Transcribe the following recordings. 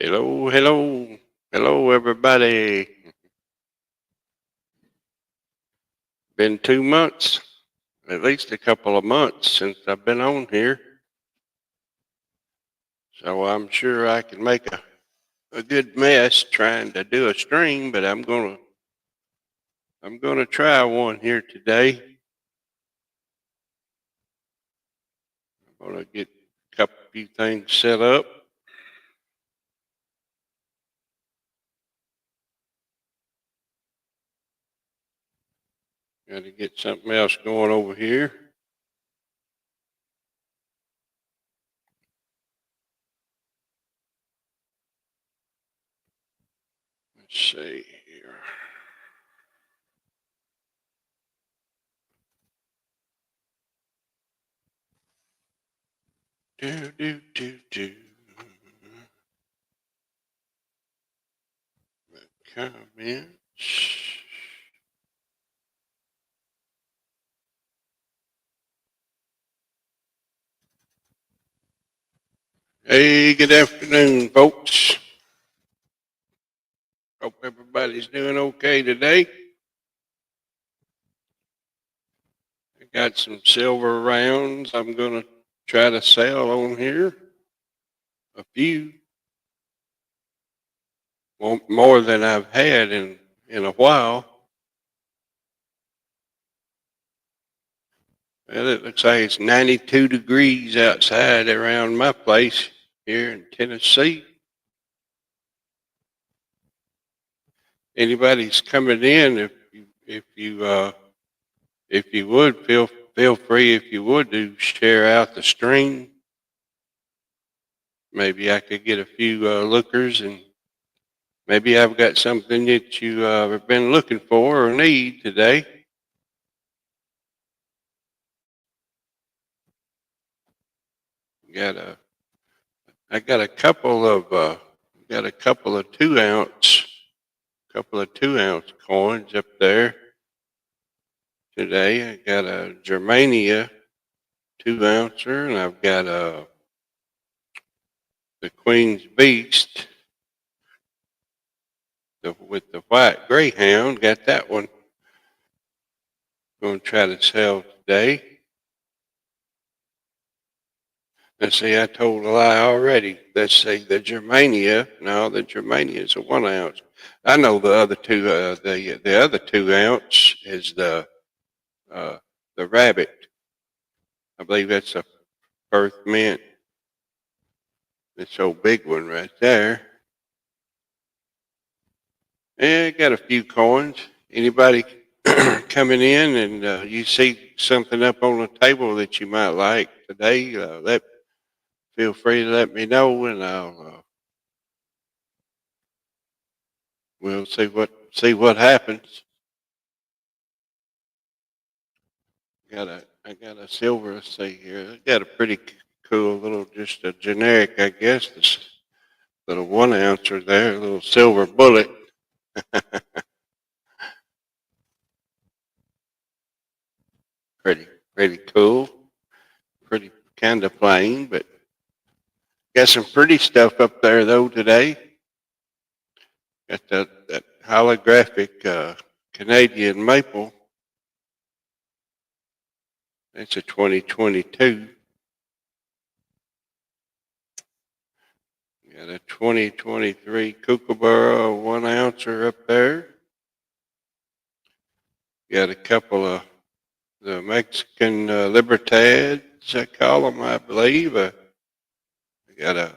Hello, hello, hello, everybody. Been 2 months, at least a couple of months since I've been on here, so I'm sure I can make a good mess trying to do a stream, but I'm gonna try one here today. I'm gonna get a few things set up. Got to get something else going over here. Let's see here. Do. Comments. Hey, good afternoon, folks. Hope everybody's doing okay today. I got some silver rounds I'm going to try to sell on here. A few. More than I've had in a while. Well, it looks like it's 92 degrees outside around my place here in Tennessee. Anybody's coming in, if you would feel free, if you would, to share out the stream. Maybe I could get a few lookers, and maybe I've got something that you have been looking for or need today. I got a couple of 2 ounce coins up there today. I got a Germania 2 ouncer, and I've got the Queen's Beast with the white greyhound. Got that one. Going to try to sell today. Let's see, I told a lie already. Let's see, the Germania. No, the Germania is a 1 ounce. I know the other two. The other 2 ounce is the rabbit. I believe that's a Perth mint. This old big one right there. Yeah, got a few coins. Anybody coming in and you see something up on the table that you might like today? Feel free to let me know, and we'll see what happens. I got a silver. Let's see here. I got a pretty cool little, just a generic, I guess. This little 1 ouncer there, a little silver bullet. pretty pretty cool. Pretty kind of plain, but got some pretty stuff up there though today. Got that holographic Canadian maple. It's a 2022. Got a 2023 Kookaburra 1 ouncer up there. Got a couple of the Mexican Libertads, I call them, I believe. I got a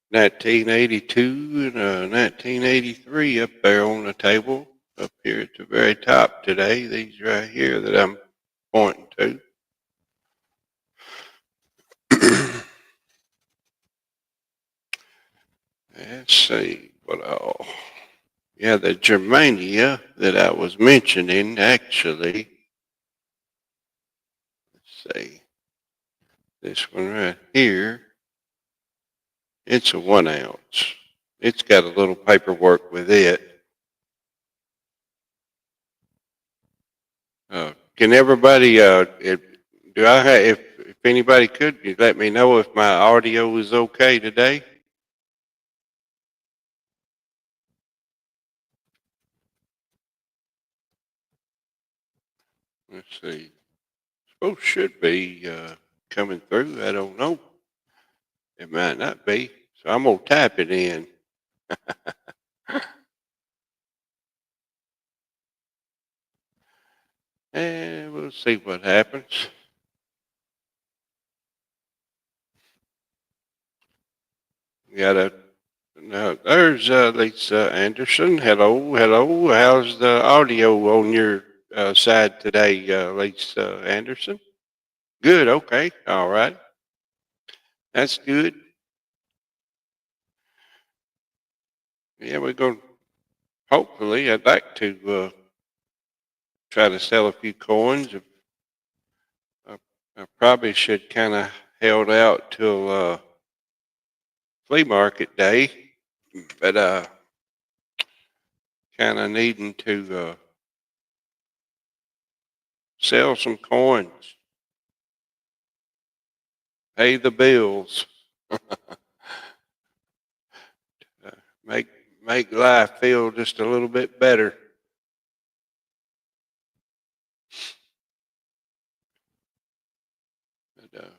1982 and a 1983 up there on the table, up here at the very top today. These right here that I'm pointing to. Let's see what all. Yeah, the Germania that I was mentioning, actually. Let's see. This one right here. It's a 1 ounce. It's got a little paperwork with it. Can everybody, if anybody could, you let me know if my audio is okay today? Let's see. Suppose should be coming through. I don't know. It might not be. So I'm gonna type it in. And we'll see what happens. We got a now. There's Lisa Anderson. Hello, hello. How's the audio on your side today, Lisa Anderson? Good. Okay. All right. That's good. Yeah, we're going. Hopefully, I'd like to try to sell a few coins. I, I probably should kind of held out till flea market day, but kind of needing to sell some coins, pay the bills, uh, make make life feel just a little bit better. But,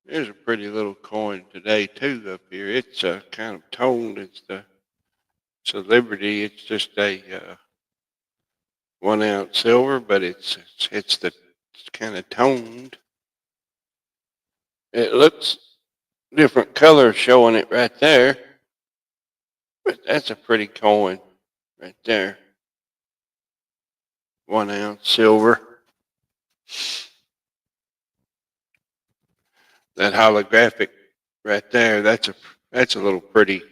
there's a pretty little coin today too up here. It's kind of toned. It's a Liberty. It's just a 1 ounce silver, but it's kind of toned. It looks different colors showing it right there, but that's a pretty coin right there. 1 ounce silver. That holographic right there. That's a little pretty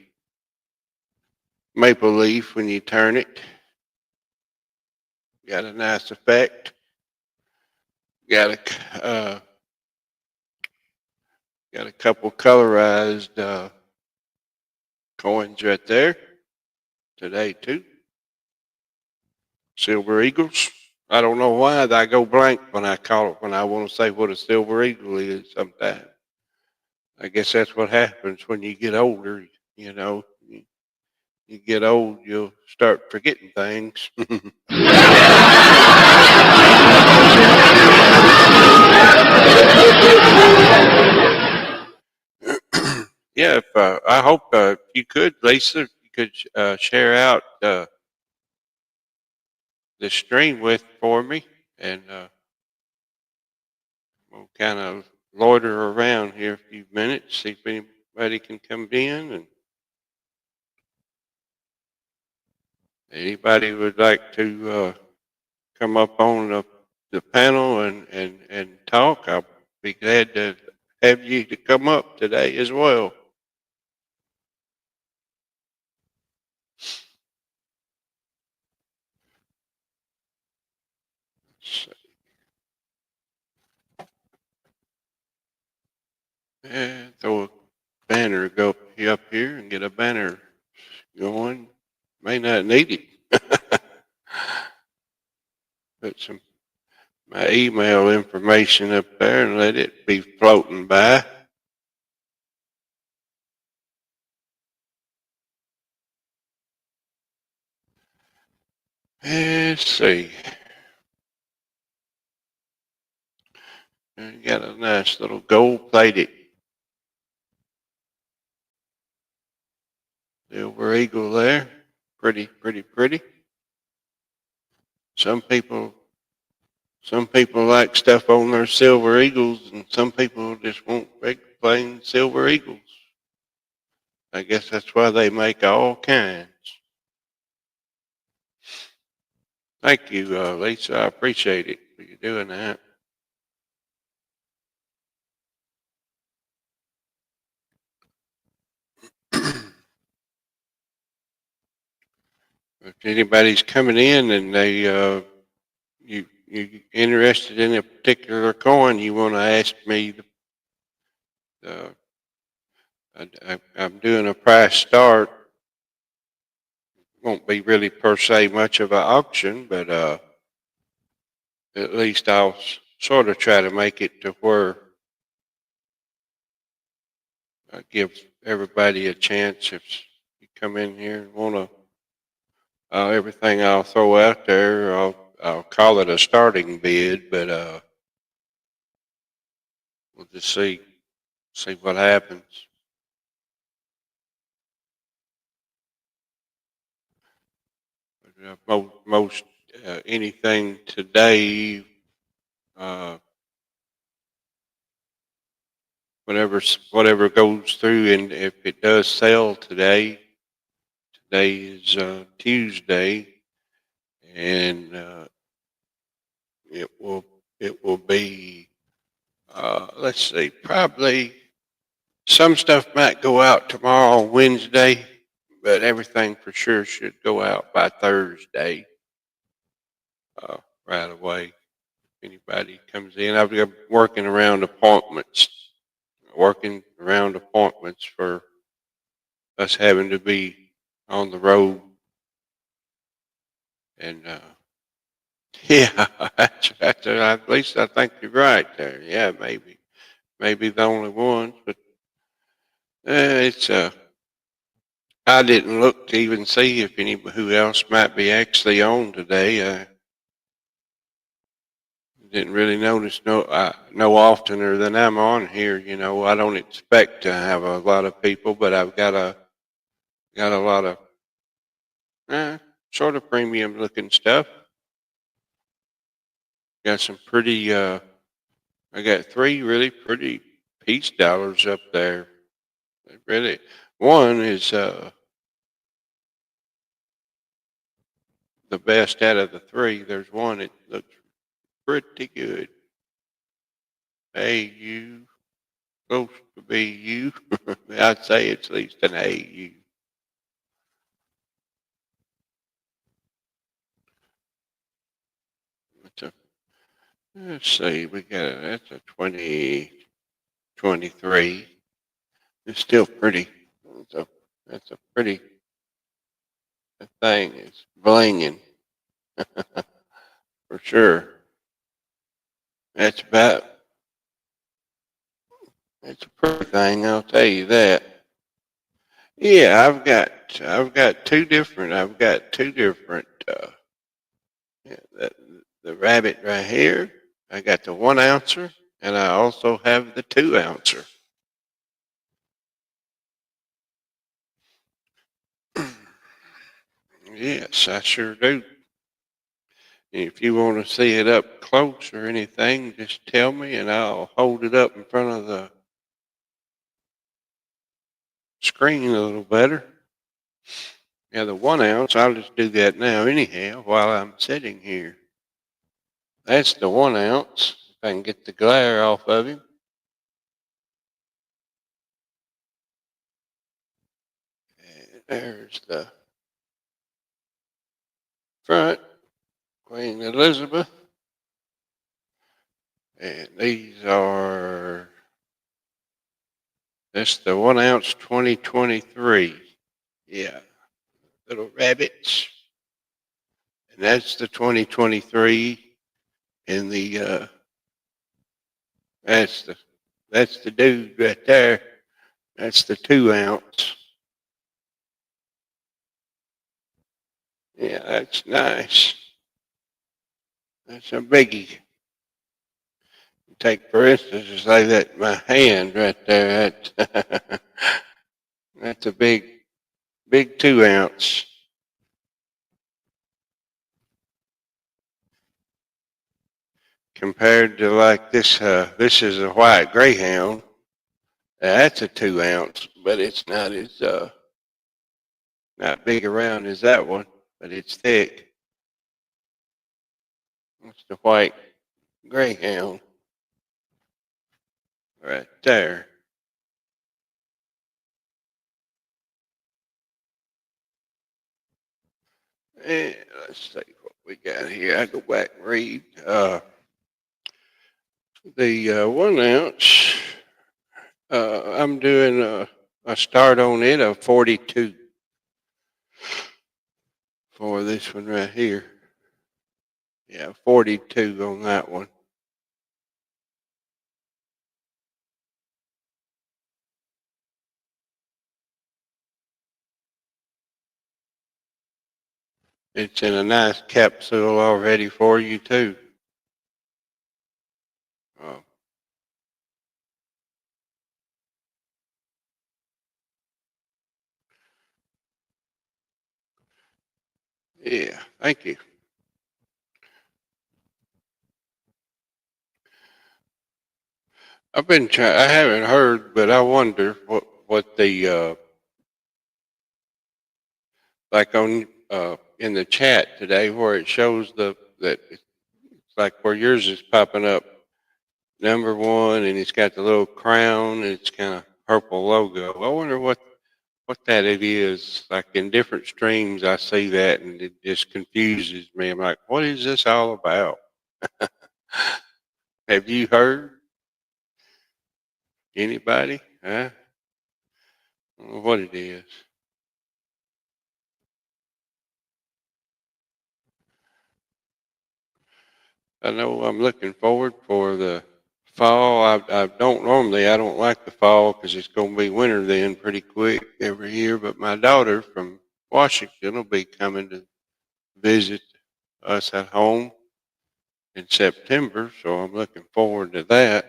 maple leaf when you turn it. Got a nice effect. Got a couple colorized coins right there today too. Silver eagles. I don't know why I go blank when I call it when I want to say what a silver eagle is. Sometimes I guess that's what happens when you get older. You know, you get old, you'll start forgetting things. Yeah, if I hope you could, Lisa, you could share out the stream with for me, and we'll kind of loiter around here a few minutes, see if anybody can come in, and anybody would like to come up on the panel and talk. I'll be glad to have you to come up today as well. So, throw a banner go up here and get a banner going. May not need it. Put my email information up there and let it be floating by. Let's see. Got a nice little gold plated silver eagle there. Pretty, pretty, pretty. Some people Some people like stuff on their silver eagles, and some people just want big plain silver eagles. I guess that's why they make all kinds. Thank you, Lisa. I appreciate it for you doing that. If anybody's coming in and you interested in a particular coin, you want to ask me. Uh, I'm doing a price start. Won't be really per se much of an auction, but at least I'll sort of try to make it to where I give everybody a chance. If you come in here and want to, everything I'll throw out there, I'll call it a starting bid, but we'll just see what happens. Most anything today, uh, whatever goes through, and if it does sell today, today is Tuesday, and it will be let's see, probably some stuff might go out tomorrow, Wednesday, but everything for sure should go out by Thursday, uh, right away. If anybody comes in, I've been working around appointments for us having to be on the road, and yeah, at least I think you're right there. Yeah, maybe the only ones, but it's I didn't look to even see if any who else might be actually on today. I didn't really notice no oftener than I'm on here. You know, I don't expect to have a lot of people, but I've got a lot of uh, sort of premium looking stuff. Got some pretty. I got three really pretty peace dollars up there. Really, one is the best out of the three. There's one that looks pretty good. AU, supposed to be U. I'd say it's at least an AU. Let's see, that's a 2023. It's still pretty. It's a, that's a pretty thing. It's blinging for sure. That's about, it's a pretty thing, I'll tell you that. Yeah, I've got two different, yeah, the rabbit right here. I got the 1 ouncer, and I also have the 2 ouncer. Yes, I sure do. If you want to see it up close or anything, just tell me and I'll hold it up in front of the screen a little better. Yeah, the 1 ounce, I'll just do that now anyhow while I'm sitting here. That's the 1 ounce. If I can get the glare off of him. And there's the front, Queen Elizabeth. And that's the 1 ounce 2023. Yeah, little rabbits. And that's the 2023. And that's the that's the dude right there. That's the 2 ounce. Yeah, that's nice. That's a biggie. Take for instance, just like that, my hand right there. That's a big 2 ounce. Compared to like this, this is a white greyhound. That's a 2 ounce, but it's not as not big around as that one, but it's thick. That's the white greyhound right there. And let's see what we got here. I go back and read. The 1 ounce, I'm doing a start on it of 42 for this one right here. Yeah, 42 on that one. It's in a nice capsule already for you too. Oh, yeah. Thank you. I've been trying. I haven't heard, but I wonder what the like on in the chat today where it shows that it's like where yours is popping up number one and it's got the little crown and it's kind of purple logo. I wonder what that it is. Like in different streams, I see that and it just confuses me. I'm like, what is this all about? Have you heard anybody? Huh? I don't know what it is. I know I'm looking forward for the fall. I don't normally, I don't like the fall because it's going to be winter then pretty quick every year. But my daughter from Washington will be coming to visit us at home in September, so I'm looking forward to that.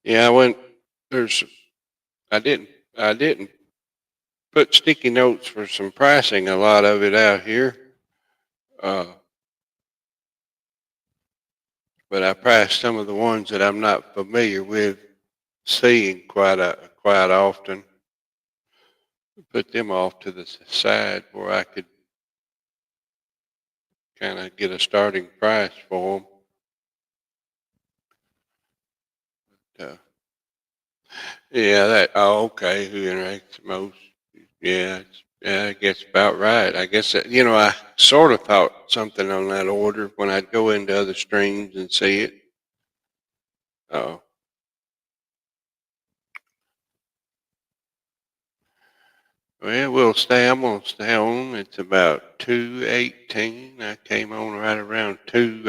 Yeah, I went. There's. I didn't. I didn't put sticky notes for some pricing. A lot of it out here. Uh, but I priced some of the ones that I'm not familiar with seeing quite often. Put them off to the side where I could kind of get a starting price for them. Yeah, that. Oh, okay. Who interacts the most? Yeah, yeah, I guess about right. I guess I sort of thought something on that order when I'd go into other streams and see it. Oh, well, we'll stay. I'm gonna stay on. It's about 2:18. I came on right around two.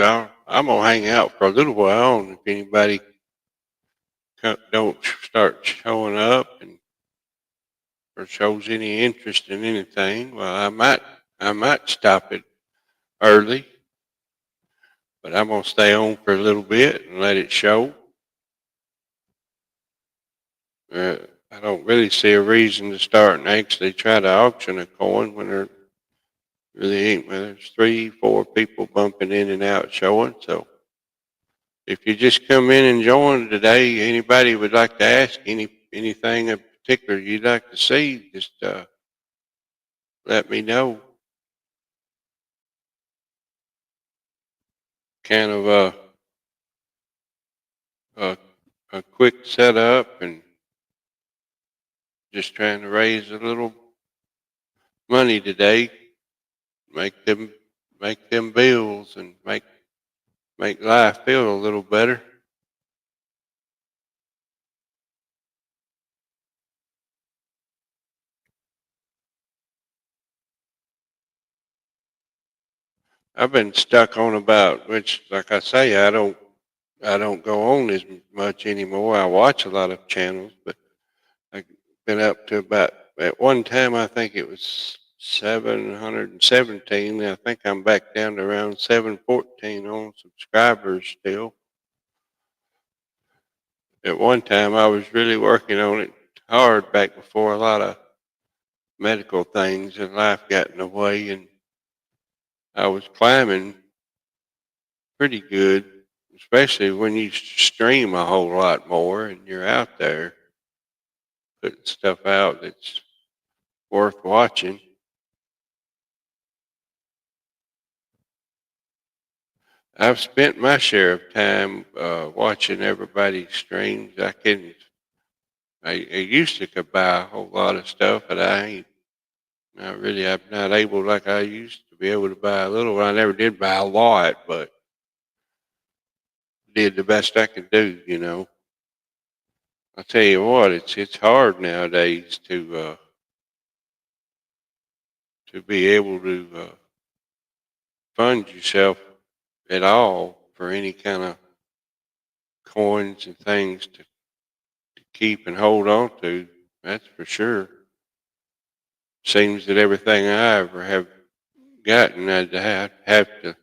I'm gonna hang out for a little while, and if anybody don't start showing up and or shows any interest in anything, well, I might stop it early, but I'm gonna stay on for a little bit and let it show. Uh, I don't really see a reason to start and actually try to auction a coin when there really ain't. Well, there's three, four people bumping in and out showing. So if you just come in and join today, anybody would like to ask anything in particular you'd like to see, just let me know. Kind of a a quick setup and just trying to raise a little money today, make them make them bills and make life feel a little better. I've been stuck on about which, like I say, I don't go on as much anymore. I watch a lot of channels, but I've been up to about at one time I think it was 717. I think I'm back down to around 714 on subscribers still. At one time I was really working on it hard back before a lot of medical things in life got in the way, and I was climbing pretty good, especially when you stream a whole lot more and you're out there putting stuff out that's worth watching. I've spent my share of time watching everybody's streams. I used to could buy a whole lot of stuff, but I ain't not really. I'm not able like I used to be able to buy a little. I never did buy a lot, but did the best I could do. I tell you what, it's hard nowadays to be able to fund yourself at all for any kind of coins and things to keep and hold on to. That's for sure. Seems that everything I ever have gotten, I'd have to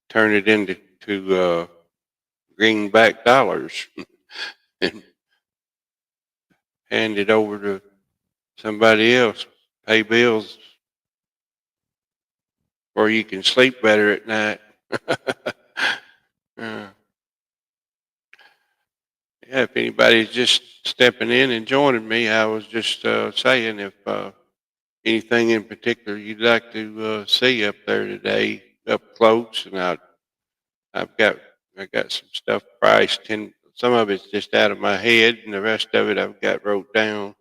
turn it into greenback dollars and hand it over to somebody else. Pay bills where you can sleep better at night. uh, yeah, if anybody's just stepping in and joining me, I was just saying if anything in particular you'd like to see up there today, up close, and I've got some stuff priced, and some of it's just out of my head, and the rest of it I've got wrote down.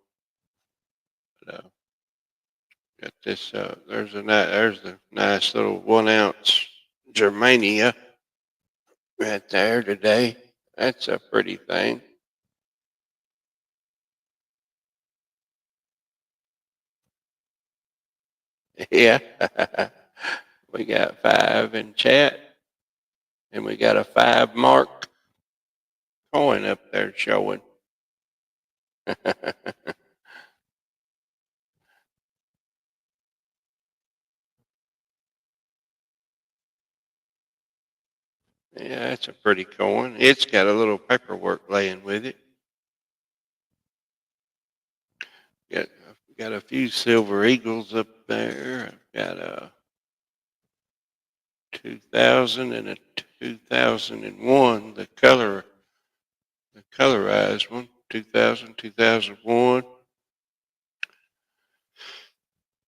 But, got this. There's the nice little 1 ounce Germania right there today. That's a pretty thing. Yeah. We got 5 in chat, and we got a 5 mark coin up there showing. Yeah, that's a pretty coin. It's got a little paperwork laying with it. Got a few silver eagles up there. I've got a 2000 and a 2001, the colorized one, 2000, 2001.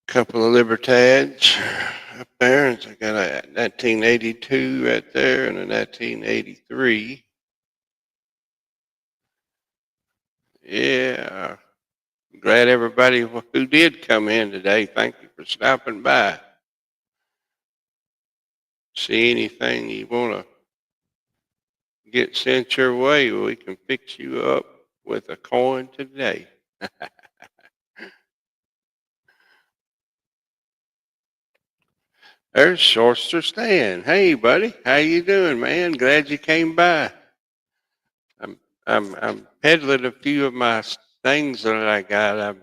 Couple of Libertads up there. And I got a 1982 right there and a 1983. Yeah. Glad everybody who did come in today. Thank you for stopping by. See anything you want to get sent your way, we can fix you up with a coin today. There's Shortster Stan. Hey, buddy, how you doing, man? Glad you came by. I'm peddling a few of my things that I got.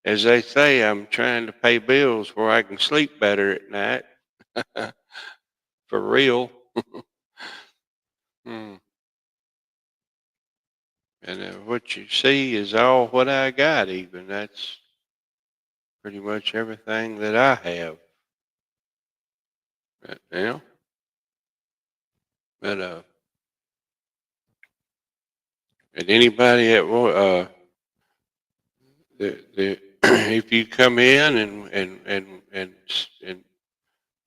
As they say, I'm trying to pay bills where I can sleep better at night. For real. Hmm. And what you see is all what I got. Even that's pretty much everything that I have right now. But and anybody that if you come in and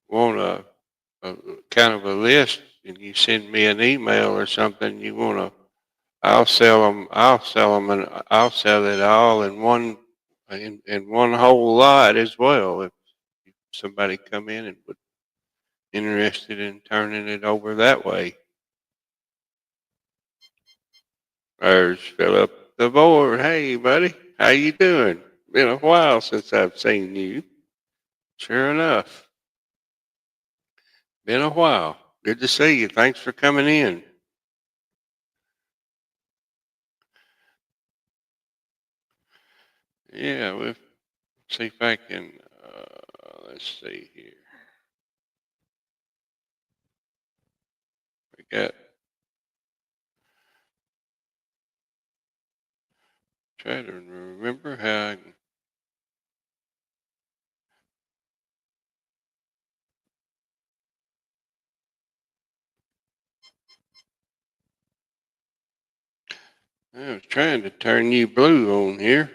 want a kind of a list, and you send me an email or something, you want to, I'll sell them. And I'll sell it all in one whole lot as well. If somebody come in and would interested in turning it over that way. There's Philip the board. Hey, buddy, how you doing? Been a while since I've seen you. Sure enough, been a while. Good to see you. Thanks for coming in. Yeah, we'll see if I can. Let's see here. We got. Try to remember how I can. I was trying to turn you blue on here.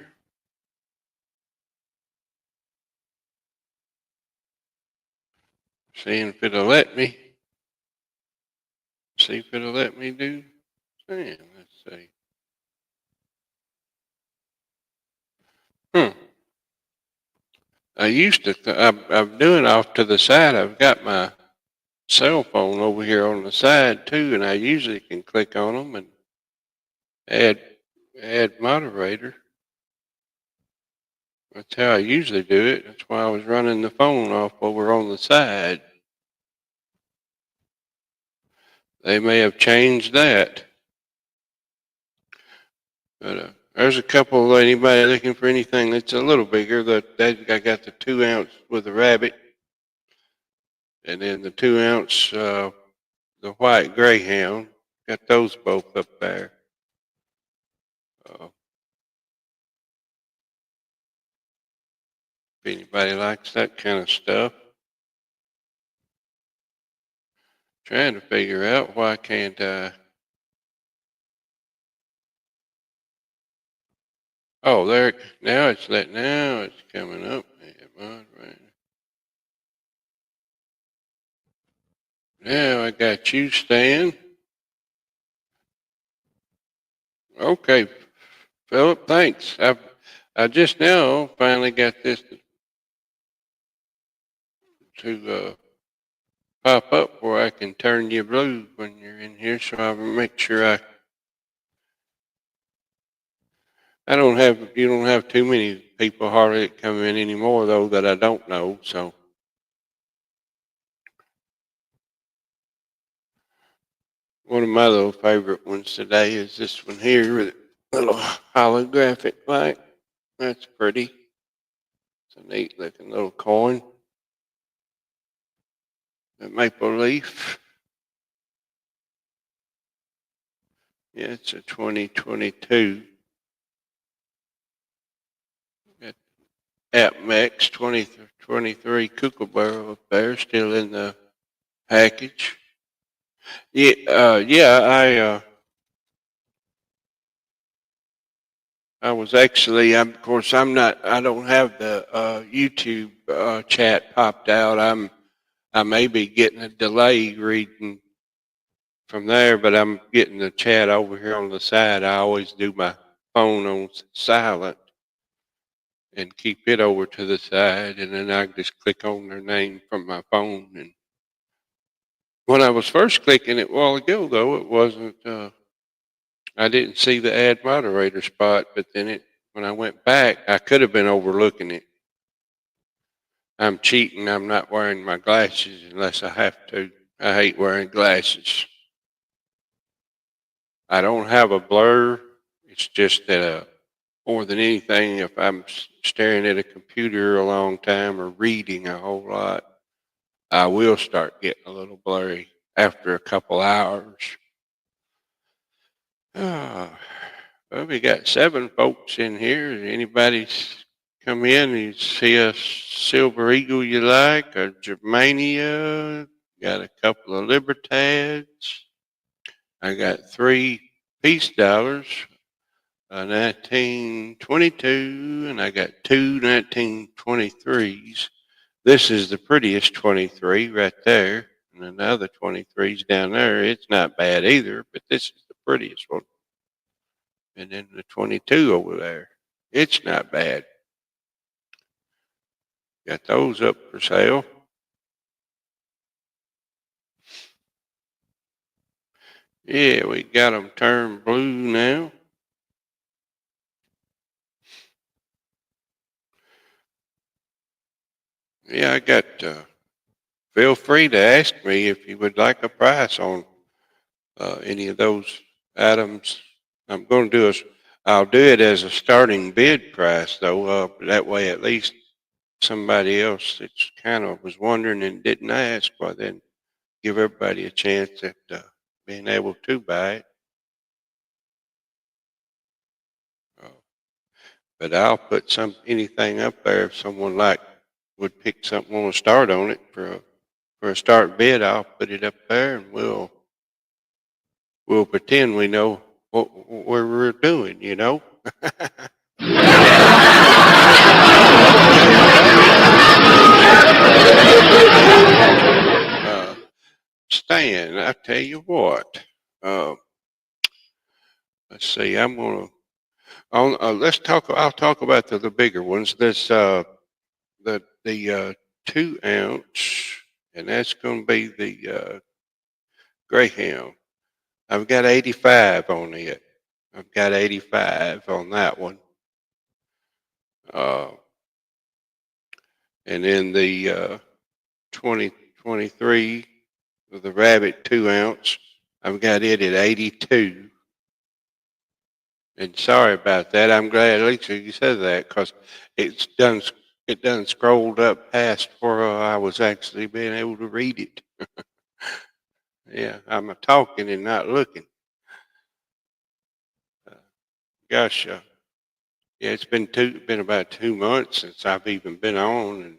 Seeing if it'll let me. See if it'll let me do. Man, let's see. Hmm. I used to. I'm doing off to the side. I've got my cell phone over here on the side too, and I usually can click on them and add add moderator. That's how I usually do it. That's why I was running the phone off over on the side. They may have changed that. But there's a couple. Anybody looking for anything that's a little bigger? I got the 2 ounce with the rabbit, and then the 2 ounce the white greyhound. Got those both up there. Uh, if anybody likes that kind of stuff, trying to figure out why can't I. Oh, there. Now it's let. Now it's coming up. Right. Now I got you, Stan. Okay, Philip. Thanks. I just now finally got this to pop up where I can turn you blue when you're in here. So I'll make sure I don't have. You don't have too many people hardly that come in anymore though that I don't know. So. One of my little favorite ones today is this one here with a little holographic light. That's pretty. It's a neat looking little coin. A maple leaf. Yeah, it's a 2022. Got AppMax 2023 Kookaburra up there still in the package. Yeah, I was actually, of course, I don't have the YouTube chat popped out. I may be getting a delay reading from there, but I'm getting the chat over here on the side. I always do my phone on silent and keep it over to the side, and then I just click on their name from my phone. And when I was first clicking it a while ago, though, it wasn't. I didn't see the add moderator spot, but then when I went back, I could have been overlooking it. I'm cheating. I'm not wearing my glasses unless I have to. I hate wearing glasses. I don't have a blur. It's just that more than anything, if I'm staring at a computer a long time or reading a whole lot, I will start getting a little blurry after a couple hours. Well, we got 7 folks in here. Anybody's come in and you see a Silver Eagle you like, a Germania, got a couple of Libertads. I got 3 peace dollars, a 1922, and I got 2 1923s. This is the prettiest 23 right there, and another 23's down there. It's not bad either, but this is the prettiest one. And then the 22 over there. It's not bad. Got those up for sale. Yeah, we got them turned blue now. Yeah, I got. Feel free to ask me if you would like a price on any of those items. I'm going to do I'll do it as a starting bid price though. That way, at least somebody else that's kind of was wondering and didn't ask, well then give everybody a chance at being able to buy it. Uh, but I'll put anything up there if someone would pick something want to start on it for a start bid. I'll put it up there and we'll pretend we know what we're doing. You know. Stan, I tell you what. Uh, let's see. I'm gonna. Let's talk. I'll talk about the bigger ones. This the 2 ounce, and that's going to be the Greyhound. I've got 85 on it. I've got 85 on that one. Uh, and then the 2023 with the Rabbit 2 ounce, I've got it at 82. And sorry about that. I'm glad at least you said that because it's done. It done scrolled up past where I was actually being able to read it. Yeah, I'm a talking and not looking. Uh, gosh, yeah, it's been about 2 months since I've even been on, and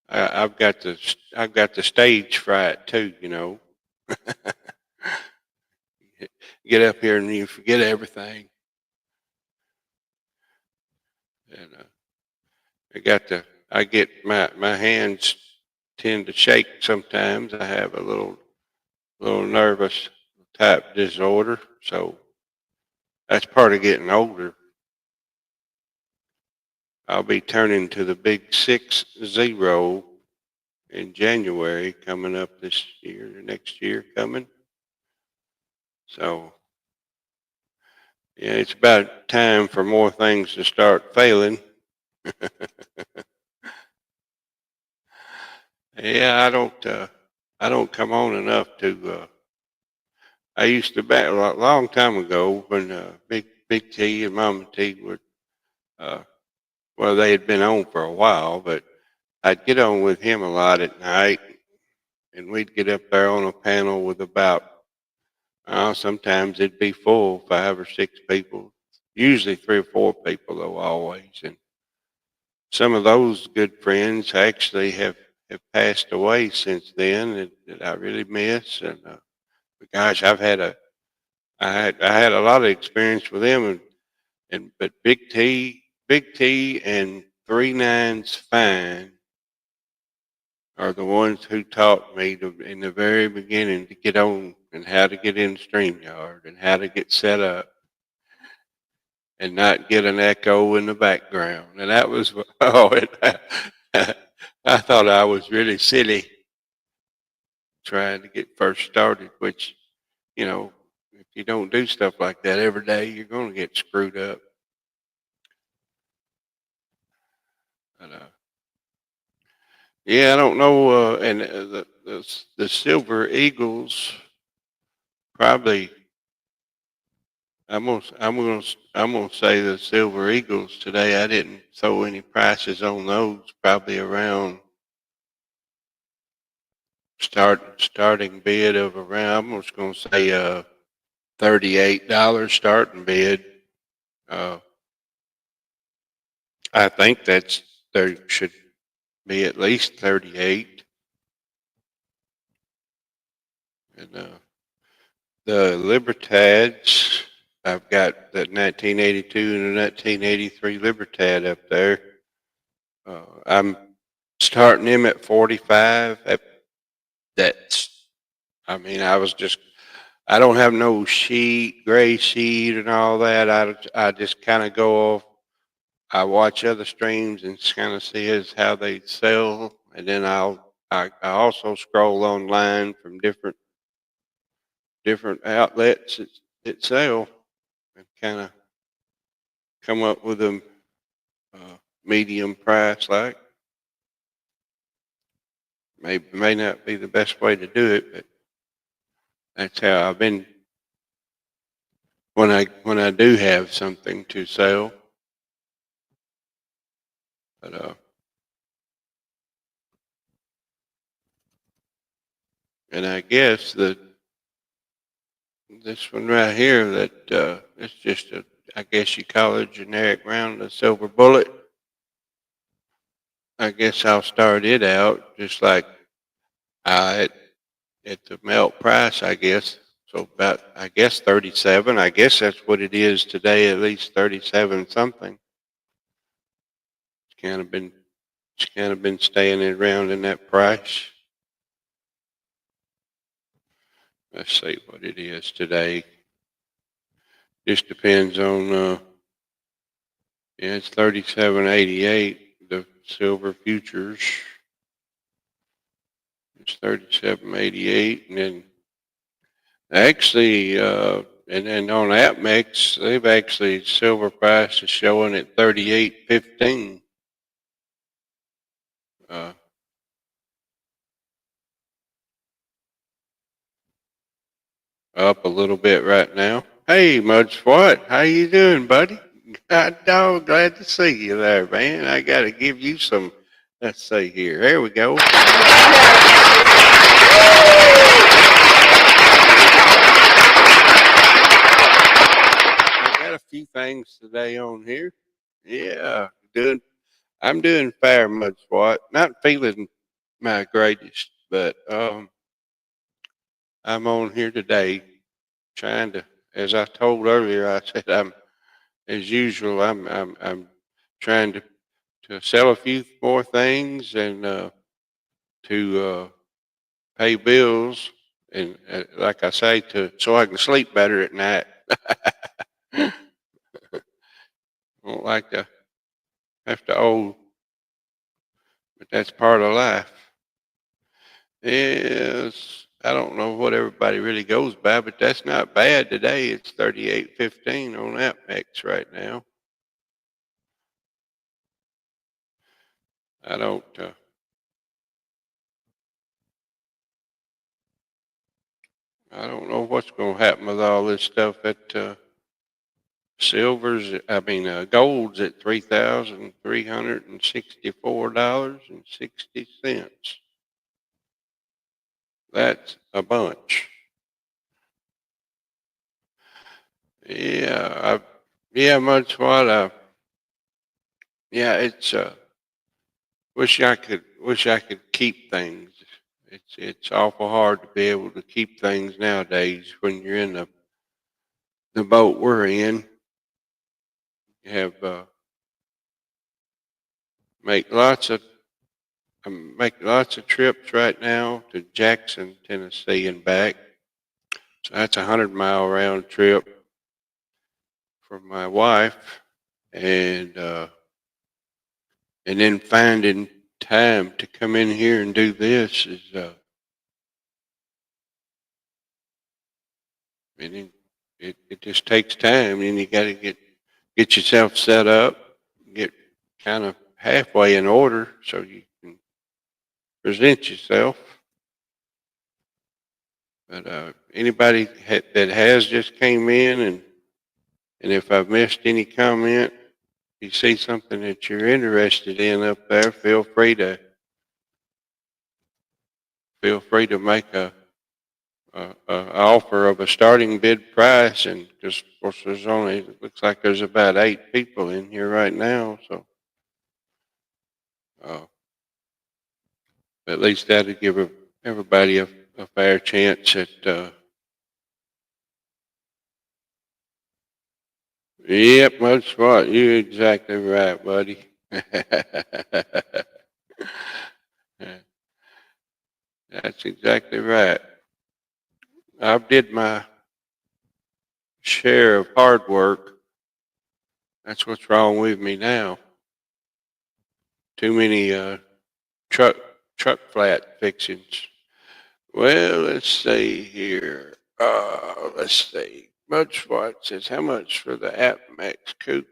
I've got the stage fright too. You know, get up here and you forget everything, and I get my hands tend to shake sometimes. I have a little nervous type disorder, so that's part of getting older. I'll be turning to the big 60 in January coming up this year, the next year coming. So yeah, it's about time for more things to start failing. Yeah, I don't come on enough to. I used to back a long time ago when Big T and Mama T were, uh, well, they had been on for a while, but I'd get on with him a lot at night, and we'd get up there on a panel with about, sometimes it'd be full, 5 or 6 people, usually 3 or 4 people though, always. And some of those good friends actually have passed away since then that I really miss. And gosh, I had a lot of experience with them, and but Big T, and 3 Nines Fine are the ones who taught me in the very beginning to get on and how to get in StreamYard and how to get set up and not get an echo in the background. And that was, oh, I thought I was really silly trying to get first started, which, you know, if you don't do stuff like that every day, you're going to get screwed up. But, yeah, I don't know. And the Silver Eagles probably. I'm gonna say the Silver Eagles today. I didn't throw any prices on those. Probably around starting bid of around. I'm just gonna say $38 starting bid. Uh, I think there should be at least 38. And the Libertads, I've got that 1982 and the 1983 Libertad up there. I'm starting them at 45. That's, I mean, I don't have no gray sheet and all that. I just kind of go off. I watch other streams and kind of see how they sell, and then I also scroll online from different outlets that sell, and kind of come up with a medium price. Like may not be the best way to do it, but that's how I've been when I do have something to sell. But and I guess that this one right here that it's just a, I guess you call it a generic round, a silver bullet. I guess I'll start it out just like at the melt price, I guess. So about, I guess 37. I guess that's what it is today, at least 37 something. It's kind of been staying around in that price. Let's see what it is today. Just depends on yeah, it's 37.88. The silver futures. It's 37.88, and then actually, and then on AppMex, they've actually silver price is showing at 38.15. Uh, Up a little bit right now. Hey, Mud Swat, how you doing, buddy? God dog, glad to see you there, man. I got to give you some. Let's see here. There we go. I got a few things today on here. Yeah, doing. I'm doing fair, Mud Swat. Not feeling my greatest, but I'm on here today trying to. As I told earlier, I said I'm as usual. I'm trying to sell a few more things and to pay bills and like I say to so I can sleep better at night. I don't like to have to old, but that's part of life. Yes, I don't know what everybody really goes by, but that's not bad today. It's 38.15 on Apex right now. I don't. I don't know what's going to happen with all this stuff at silver's. I mean, gold's at $3,364.60. That's a bunch. Yeah, yeah, much what yeah, it's wish I could keep things. It's awful hard to be able to keep things nowadays when you're in the boat we're in. You have make lots of make lots of trips right now to Jackson, Tennessee, and back. So that's a 100-mile round trip for my wife, and then finding time to come in here and do this is it, it just takes time, and you got to get yourself set up, get kind of halfway in order so you can present yourself. But anybody that has just came in, and if I've missed any comment, if you see something that you're interested in up there, feel free to make a offer of a starting bid price, and just of course there's only it looks like there's about 8 people in here right now, so uh, at least that'll give everybody a fair chance at. Yep, that's right. You're exactly right, buddy. That's exactly right. I did my share of hard work. That's what's wrong with me now. Too many truck truck flat fixings. Well, let's see here. Let's see. Much what says how much for the AppMax coupe?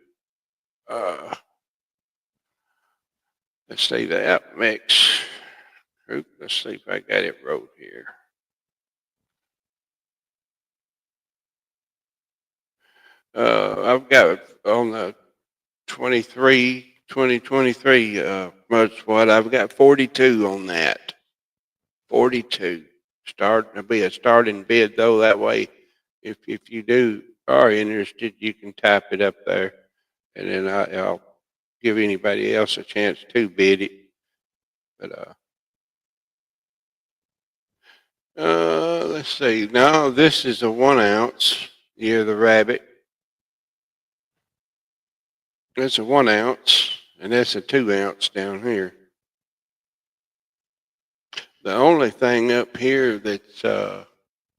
Uh, let's see the AppMax coupe. Let's see if I got it wrote here. I've got on the 2023 much what I've got 42 on that. 42. It'll be a starting bid though. That way, if you do are interested, you can type it up there, and then I'll give anybody else a chance to bid it. But let's see. Now this is a 1 ounce. Year the rabbit. That's a 1 ounce, and that's a 2 ounce down here. The only thing up here that's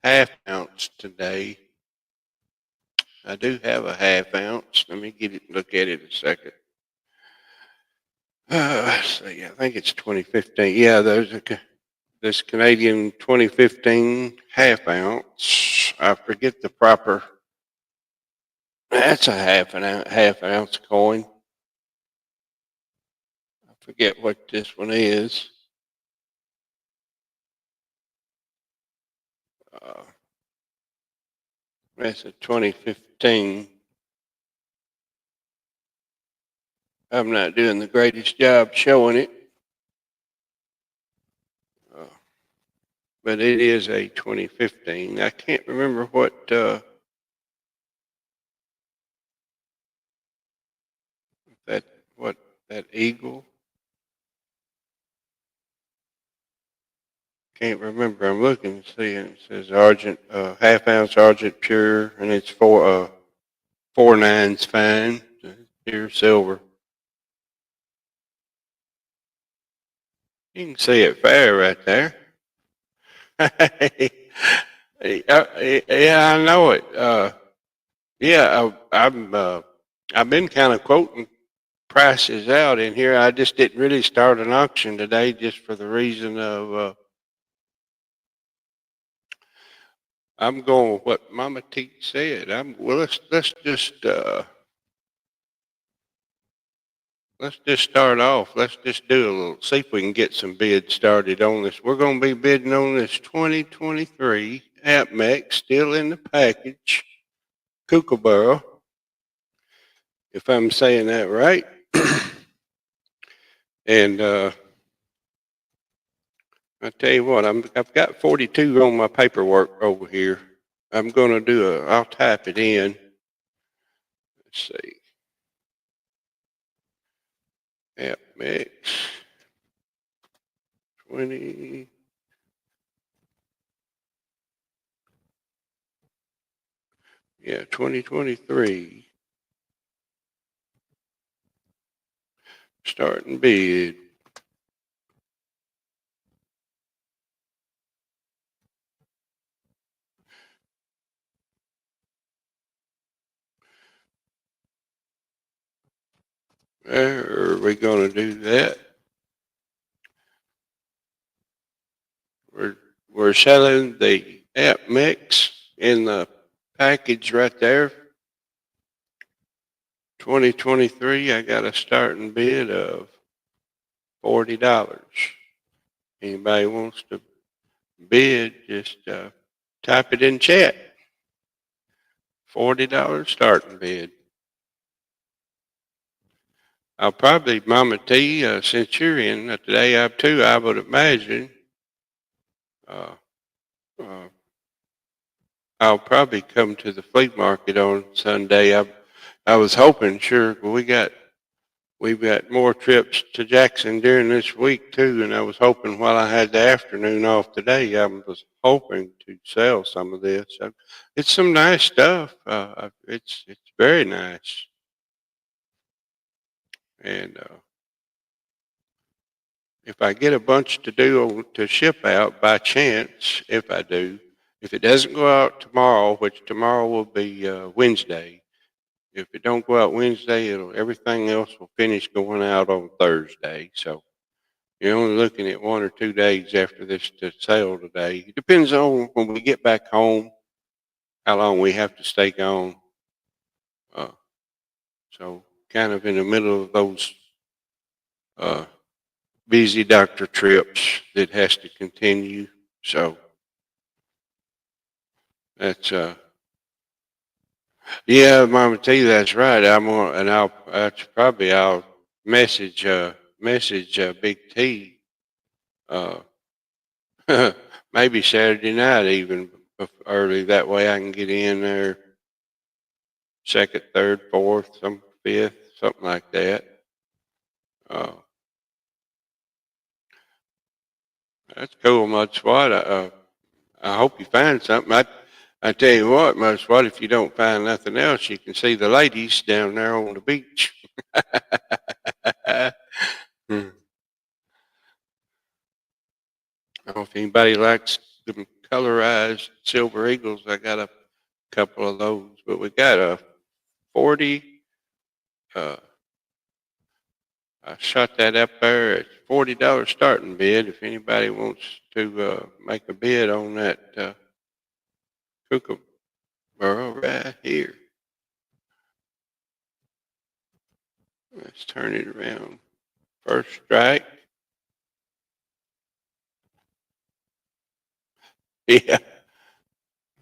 half ounce today. I do have a half ounce. Let me get it. Look at it a second. Let's see. I think it's 2015. Yeah, this Canadian 2015 half ounce. I forget the proper. That's a half ounce coin. I forget what this one is. Uh, That's a 2015. I'm not doing the greatest job showing it, uh, but it is a 2015. I can't remember that what that eagle. Can't remember. I'm looking to see it. It says Argent, half ounce Argent Pure, and it's 4 nines fine, pure silver. You can see it fair right there. Yeah, I know it. Yeah, I've been kind of quoting prices out in here. I just didn't really start an auction today, just for the reason of I'm going with what Mama T said. Well. Let's just start off. Let's just do a little. See if we can get some bids started on this. We're going to be bidding on this 2023 AppMax, still in the package, Kookaburra, if I'm saying that right. And I tell you what, I've got 42 on my paperwork over here. I'm going to I'll type it in. Let's see. AppMax 20. Yeah, 2023. Starting bid. There, are we going to do that? We're, we're selling the app mix in the package right there. 2023, I got a starting bid of $40. Anybody wants to bid, just type it in chat. $40 starting bid. I'll probably, Mama T, since you're in today, up too, I would imagine, uh, uh, I'll probably come to the flea market on Sunday. I was hoping, sure, but we've got more trips to Jackson during this week too, and I was hoping while I had the afternoon off today, I was hoping to sell some of this. It's some nice stuff. It's very nice, and if I get a bunch to do to ship out by chance, if I do, if it doesn't go out tomorrow, which tomorrow will be Wednesday. If it don't go out Wednesday, everything else will finish going out on Thursday. So you're only looking at 1 or 2 days after this to sale today. It depends on when we get back home, how long we have to stay gone. Uh, so kind of in the middle of those uh, busy doctor trips that has to continue. So that's yeah, Mama T, that's right. I'm on, and I'll message Big T. Uh, maybe Saturday night even early. That way I can get in there second, third, fourth, some fifth, something like that. Uh, that's cool, Mud Swat. I hope you find something. I tell you what, Mud Swat, if you don't find nothing else, you can see the ladies down there on the beach. Hmm. I don't know if anybody likes the colorized silver eagles. I got a couple of those, but we got a 40. Uh, I shot that up there at $40 starting bid. If anybody wants to make a bid on that kookaburra right here, let's turn it around. First strike. Yeah,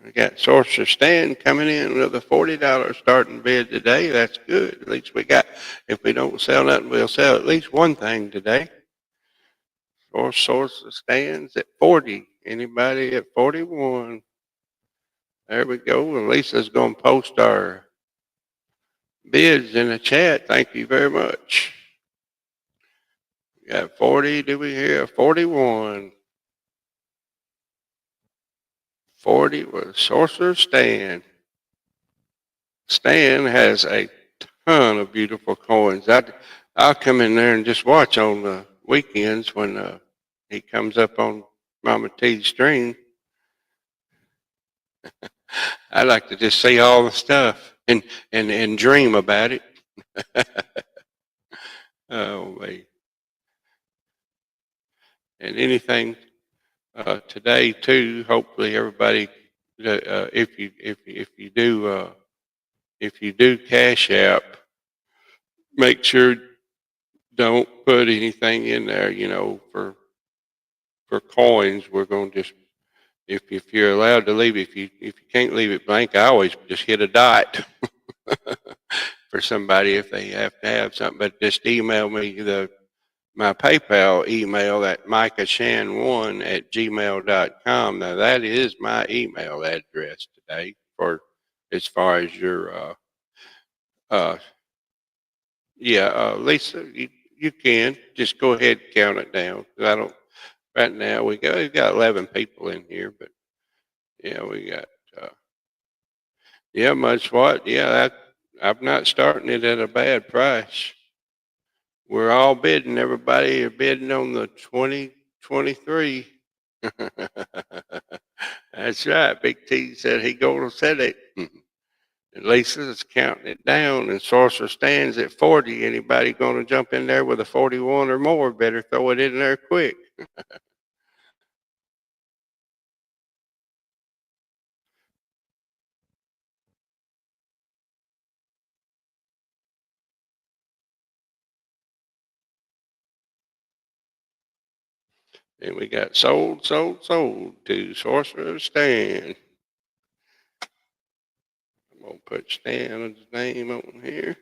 We got Sorcerer Stan coming in with a $40 starting bid today. That's good. At least we got, if we don't sell nothing, we'll sell at least one thing today. Sorcerer Stan's at 40. Anybody at 41? There we go. And Lisa's going to post our bids in the chat. Thank you very much. We got 40. Do we hear 41? 40 was Sorcerer Stan. Stan has a ton of beautiful coins. I'll come in there and just watch on the weekends when he comes up on Mama T's stream. I like to just see all the stuff and dream about it. Oh, man. And anything today too. Hopefully, everybody, if you do Cash App, make sure don't put anything in there. For coins, we're going to just if you're allowed to leave, if you can't leave it blank, I always just hit a dot for somebody if they have to have something. But just email me my PayPal email at micahshan1@gmail.com. Now that is my email address today for as far as your uh Lisa, you can just go ahead and count it down. 'Cause I don't right now we've got 11 people in here, but yeah, we got much what? Yeah, I'm not starting it at a bad price. We're all bidding. Everybody are bidding on the 2023. That's right. Big T said he gonna set it. And Lisa's counting it down, and Sorcerer stands at 40. Anybody gonna jump in there with a 41 or more? Better throw it in there quick. And we got sold to Sorcerer Stan. I'm gonna put Stan's name on here.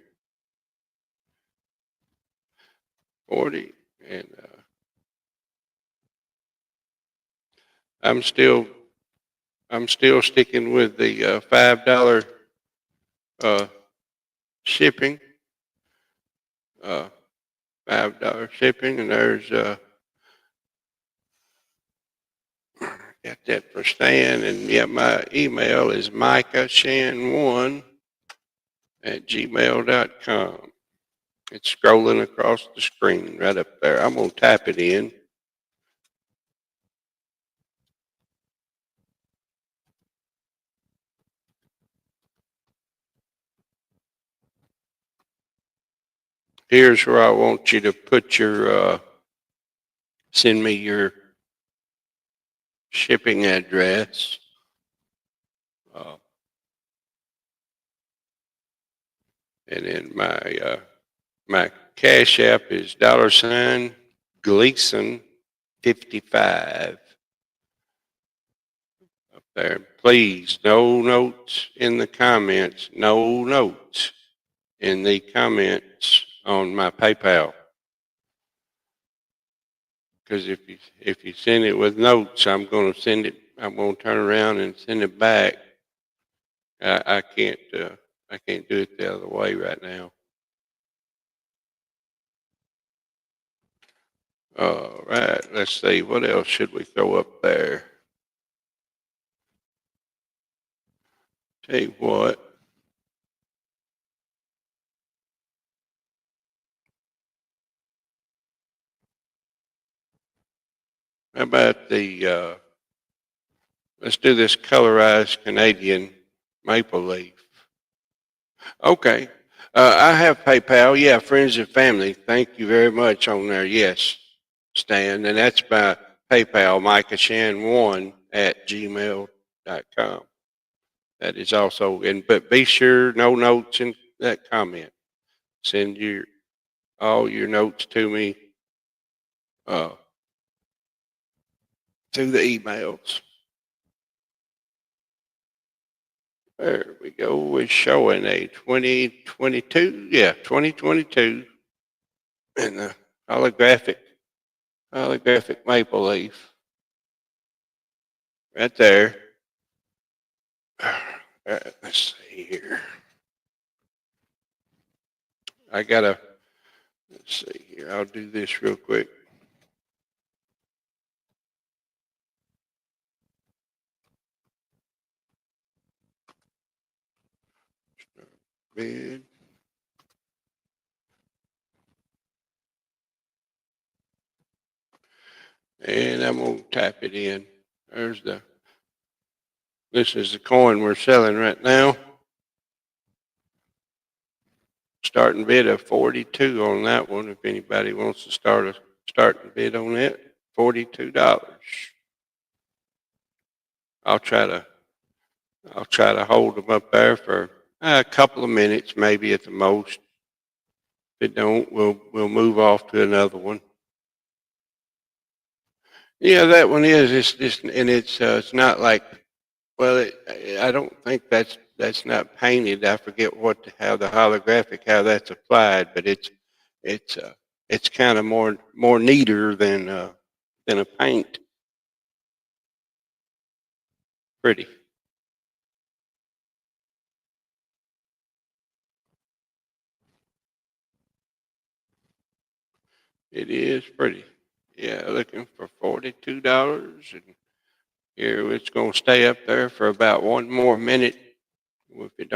40, and I'm still sticking with the $5 uh, shipping. Uh, $5 shipping, and there's got that for Stan, and yeah, my email is micahshan1@gmail.com. It's scrolling across the screen right up there. I'm gonna type it in. Here's where I want you to put your send me your shipping address. Uh, and then my Cash App is $Gleason 55 up there. Please, no notes in the comments. No notes in the comments on my PayPal. Because if you send it with notes, I'm going to send it. I'm going to turn around and send it back. I can't do it the other way right now. All right, let's see. What else should we throw up there? Tell you what. How about let's do this colorized Canadian maple leaf. Okay. I have PayPal. Yeah, friends and family. Thank you very much on there. Yes, Stan. And that's my PayPal, micahshan1@gmail.com. That is also, but be sure no notes in that comment. Send all your notes to me through the emails. There we go. It's showing a 2022. Yeah, 2022. And the holographic maple leaf right there. Let's see here. I gotta, let's see here. I'll do this real quick. Bid. And I'm gonna tap it in. This is the coin we're selling right now. Starting bid of 42 on that one. If anybody wants to start a starting bid on that, $42. I'll try to I'll try to hold them up there for a couple of minutes, maybe at the most. If it don't, we'll move off to another one. Yeah, that one is. It's not like. Well, I don't think that's not painted. I forget how the holographic how that's applied, but it's it's kind of more neater than a paint. Pretty. It is pretty. Yeah, looking for $42, and here it's going to stay up there for about one more minute. If it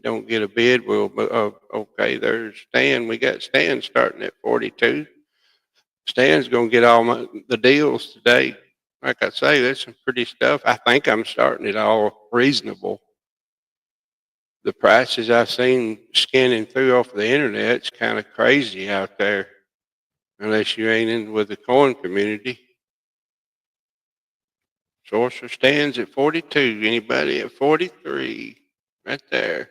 don't get a bid, okay. There's Stan. We got Stan starting at 42. Stan's going to get the deals today. Like I say, there's some pretty stuff. I think I'm starting it all reasonable. The prices I've seen scanning through off the internet, it's kind of crazy out there. Unless you ain't in with the coin community. Sorcerer stands at 42. Anybody at 43? Right there.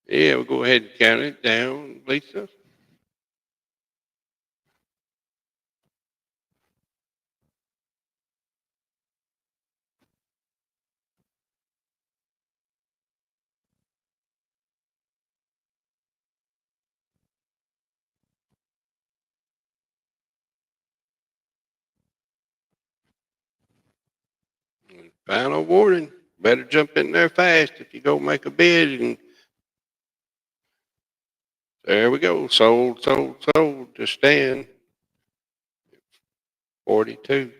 Yeah, we'll go ahead and count it down, Lisa. Final warning. Better jump in there fast if you go make a bid. And there we go. Sold, sold, sold to Stan. 42.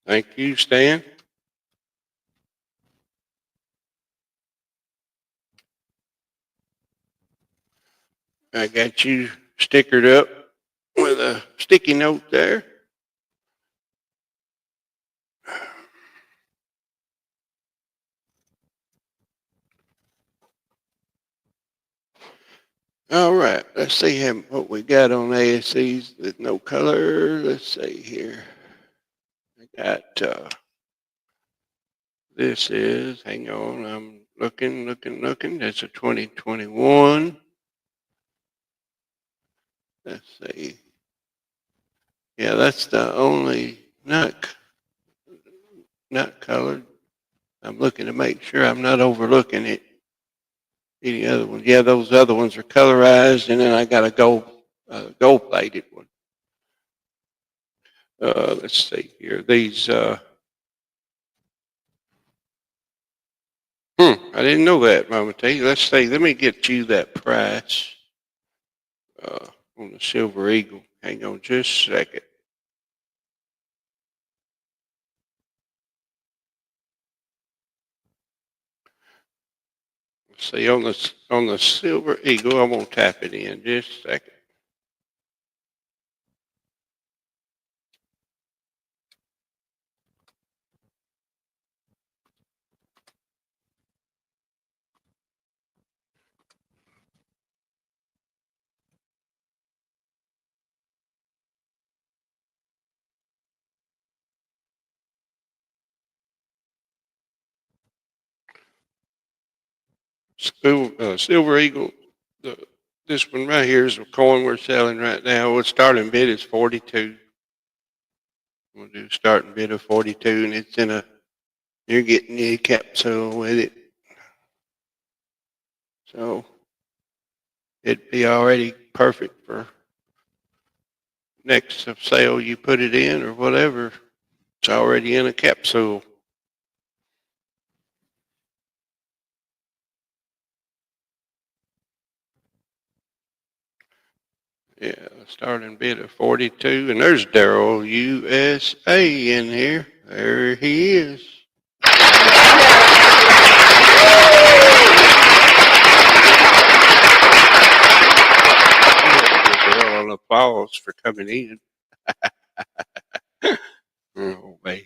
Thank you, Stan. I got you stickered up with a sticky note there. All right, let's see what we got on ASCs with no color. Let's see here. I got this is, hang on, I'm looking. That's a 2021. Let's see. Yeah, that's the only not colored. I'm looking to make sure I'm not overlooking it. Any other ones? Yeah, those other ones are colorized, and then I got a gold plated one. Let's see here. These. I didn't know that, Mama T. Let's see. Let me get you that price on the Silver Eagle. Hang on just a second. Let's see on the Silver Eagle. I'm gonna tap it in just a second. Silver Eagle. The, this one right here is a coin we're selling right now. Its starting bid is 42. We'll do starting bid of 42, and it's in a. You're getting a capsule with it, so it'd be already perfect for next sale. You put it in or whatever. It's already in a capsule. Yeah, starting bid of 42, and there's Daryl USA in here. There he is. Daryl on applause for coming in. Oh, man.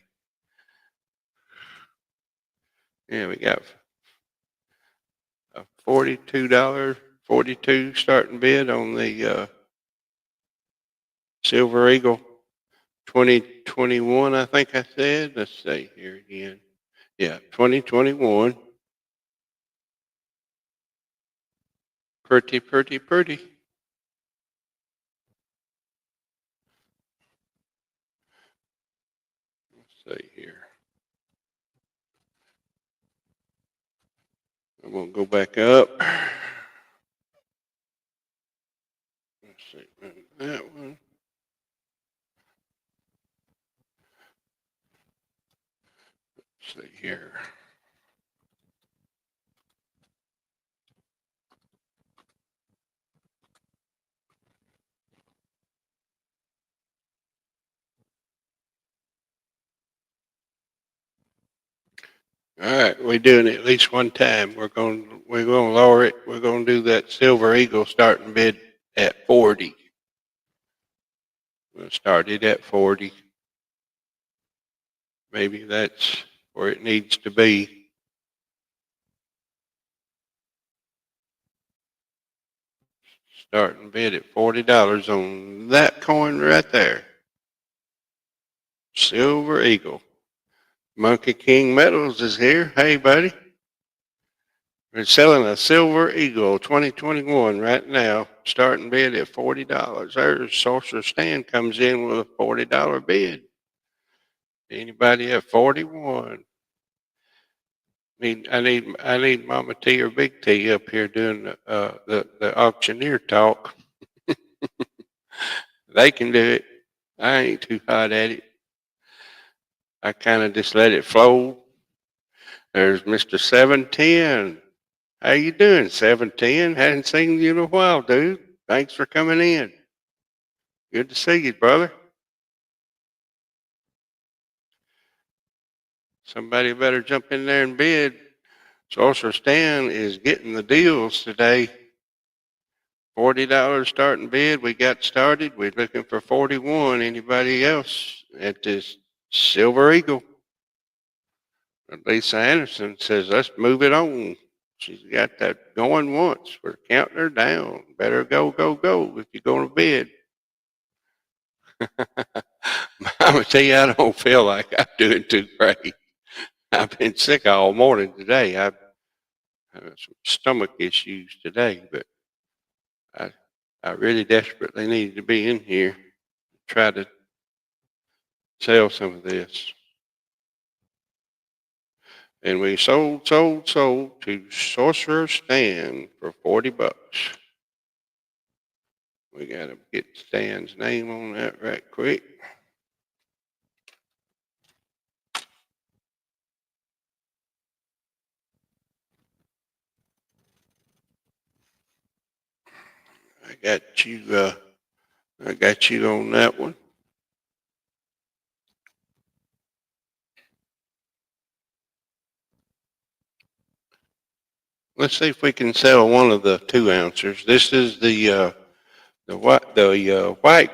Yeah, we got a $42 starting bid on the Silver Eagle 2021, I think I said. Let's see here again. Yeah, 2021. Pretty, pretty, pretty. Let's see here. I'm going to go back up. Let's see. That one. Let's see here. All right, we're doing it at least one time. We're going to lower it. We're going to do that Silver Eagle starting bid at 40. We'll start it at 40. Maybe that's where it needs to be. Starting bid at $40 on that coin right there. Silver Eagle. Monkey King Metals is here. Hey, buddy. We're selling a Silver Eagle 2021 right now. Starting bid at $40. There's Sorcerer Stan comes in with a $40 bid. Anybody at 41? I need Mama T or Big T up here doing the auctioneer talk. They can do it. I ain't too hot at it. I kind of just let it flow. There's Mr. 710. How you doing, 710? Hadn't seen you in a while, dude. Thanks for coming in. Good to see you, brother. Somebody better jump in there and bid. Sorcerer Stan is getting the deals today. $40 starting bid. We got started. We're looking for 41. Anybody else at this Silver Eagle? Lisa Anderson says, let's move it on. She's got that going once. We're counting her down. Better go, go, go if you're going to bid. I'm going to tell you, I don't feel like I'm doing too great. I've been sick all morning today. I've had some stomach issues today, but I, I really desperately need to be in here to try to sell some of this. And we sold to Sorcerer Stan for $40. We got to get Stan's name on that right quick. I got you. I got you on that one. Let's see if we can sell one of the 2 ounces. This is the white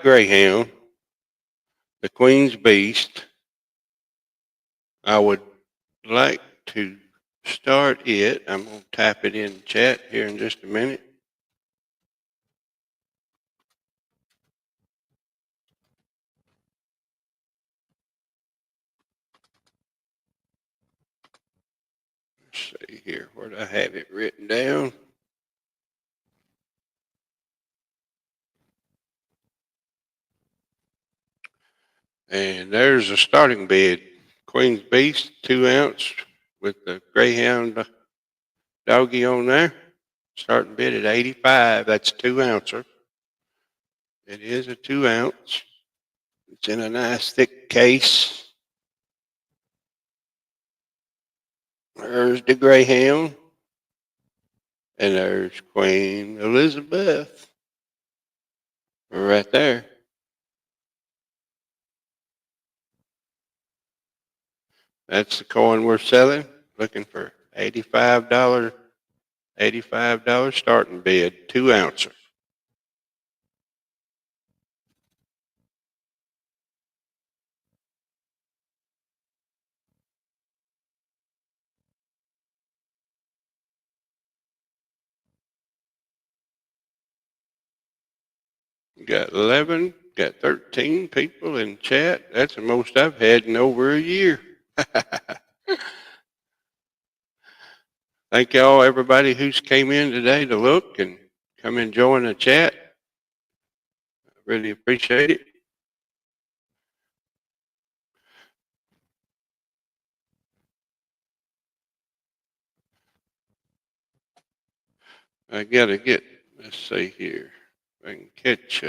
greyhound, the Queen's Beast. I would like to start it. I'm going to type it in the chat here in just a minute. Let's see here. Lord, I have it written down. And there's a starting bid. Queen's Beast, 2 ounce with the Greyhound doggy on there. Starting bid at 85. That's 2 ouncer. It is a 2 ounce. It's in a nice thick case. There's the Greyhound. And there's Queen Elizabeth. Right there. That's the coin we're selling. Looking for $85. $85 starting bid, 2 ouncer. Got 11, got 13 people in chat. That's the most I've had in over a year. Thank y'all, everybody who's came in today to look and come and join the chat. I really appreciate it. I gotta get, let's see here, if I can catch,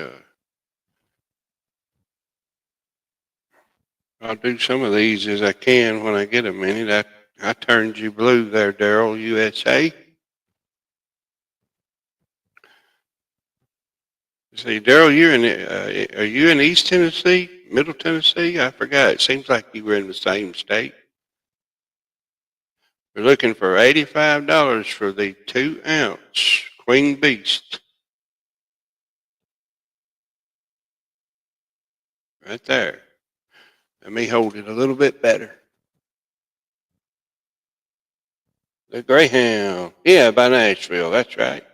I'll do some of these as I can when I get a minute. I turned you blue there, Daryl, USA. See, Daryl, are you in East Tennessee, Middle Tennessee? I forgot. It seems like you were in the same state. We're looking for $85 for the 2 ounce Queen Beast. Right there. Let me hold it a little bit better. The Greyhound. Yeah, by Nashville. That's right.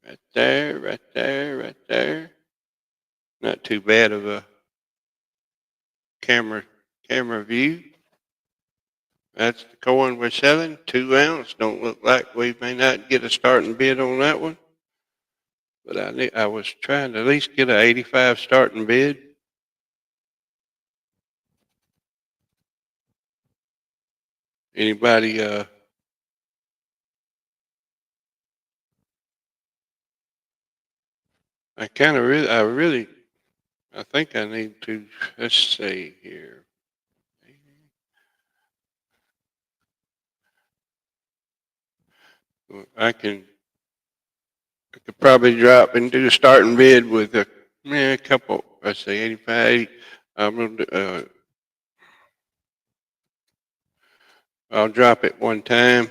Right there, right there, right there. Not too bad of a camera view. That's the coin we're selling, 2 ounce. Don't look like we may not get a starting bid on that one. But I was trying to at least get an 85 starting bid. Anybody, I think I need to, let's see here. I could probably drop and do a starting bid with a couple, let's say 85. I'm gonna, I'll drop it one time.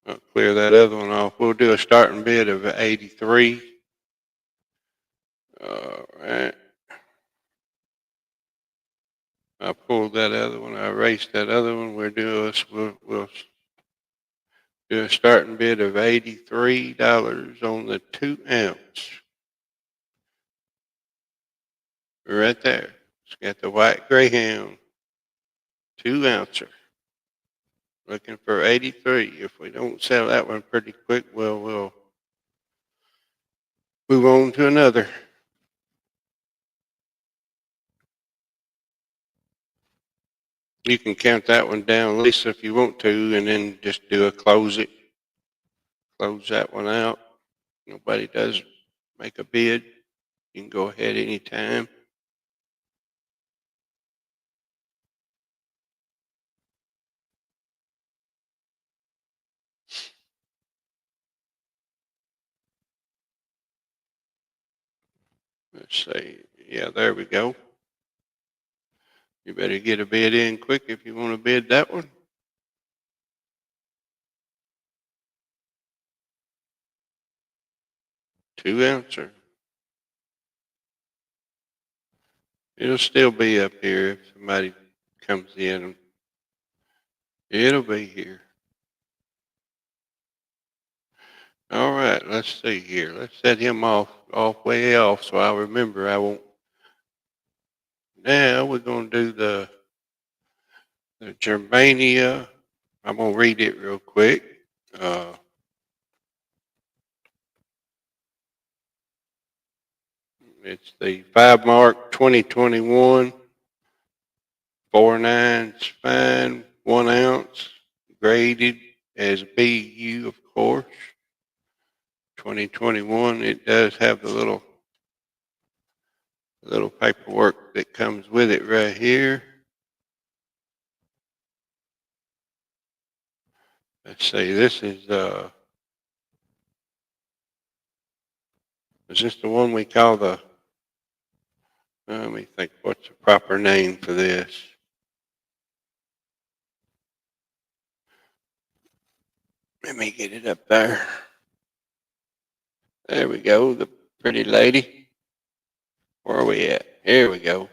I'll clear that other one off. We'll do a starting bid of 83. All right. I pulled that other one. I erased that other one. We'll do a starting bid of $83 on the 2 ounce. Right there. It's got the white Greyhound 2 ouncer. Looking for 83. If we don't sell that one pretty quick, we'll move on to another. You can count that one down, Lisa, if you want to, and then just do a close it. Close that one out. Nobody does make a bid. You can go ahead anytime. Let's see. Yeah, there we go. You better get a bid in quick if you want to bid that one. Two ouncer. It'll still be up here if somebody comes in. It'll be here. All right, let's see here. Let's set him off way off so I'll remember I won't. Now we're going to do the Germania. I'm going to read it real quick. It's the 5 Mark 2021, 4 9 fine, 1 ounce, graded as BU, of course. 2021, it does have the little paperwork that comes with it right here. Let's see, this is this the one we call the, let me think, what's the proper name for this? Let me get it up there. There we go, the pretty lady. Where are we at? Here we go.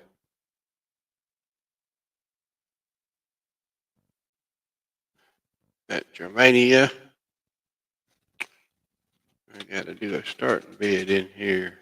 At Germania. I got to do a starting bid in here.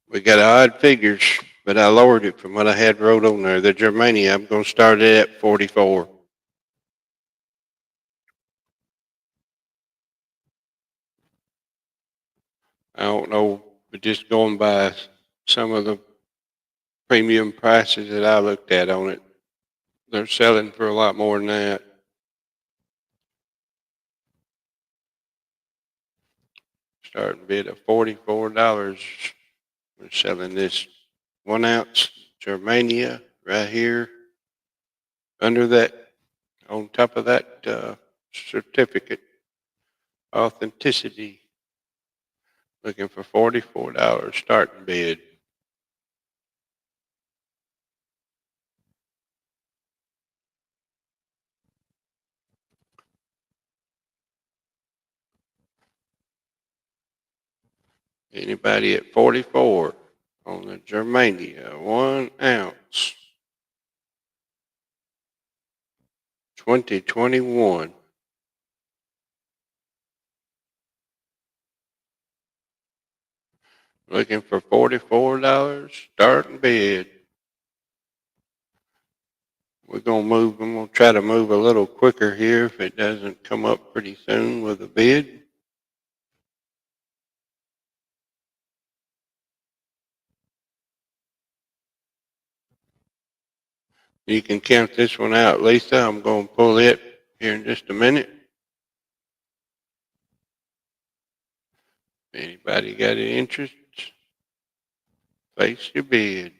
We got odd figures, but I lowered it from what I had wrote on there. The Germania, I'm going to start it at 44. I don't know, but just going by some of the premium prices that I looked at on it, they're selling for a lot more than that. Starting bid of $44. We're selling this 1 ounce Germania right here under that, on top of that certificate authenticity. Looking for $44 starting bid. Anybody at 44 on the Germania 1 ounce 2021? Looking for $44 starting bid. We're going to move, I'm going to try to move a little quicker here if it doesn't come up pretty soon with a bid. You can count this one out, Lisa. I'm going to pull it here in just a minute. Anybody got any interest? Place your bid.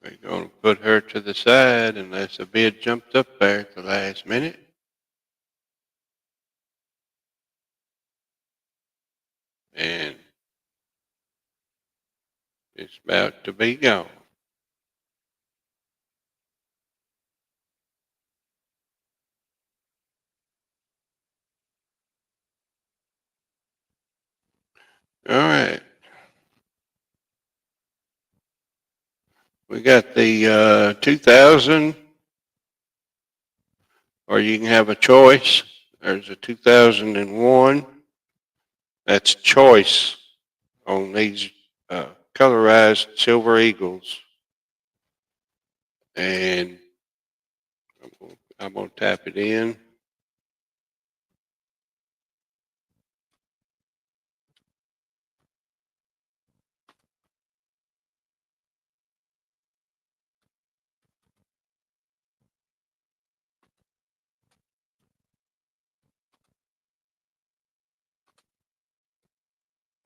We're going to put her to the side unless a bid jumped up there at the last minute. And it's about to be gone. All right. We got the 2000, or you can have a choice. There's a 2001. That's choice on these colorized Silver Eagles. And I'm going to tap it in.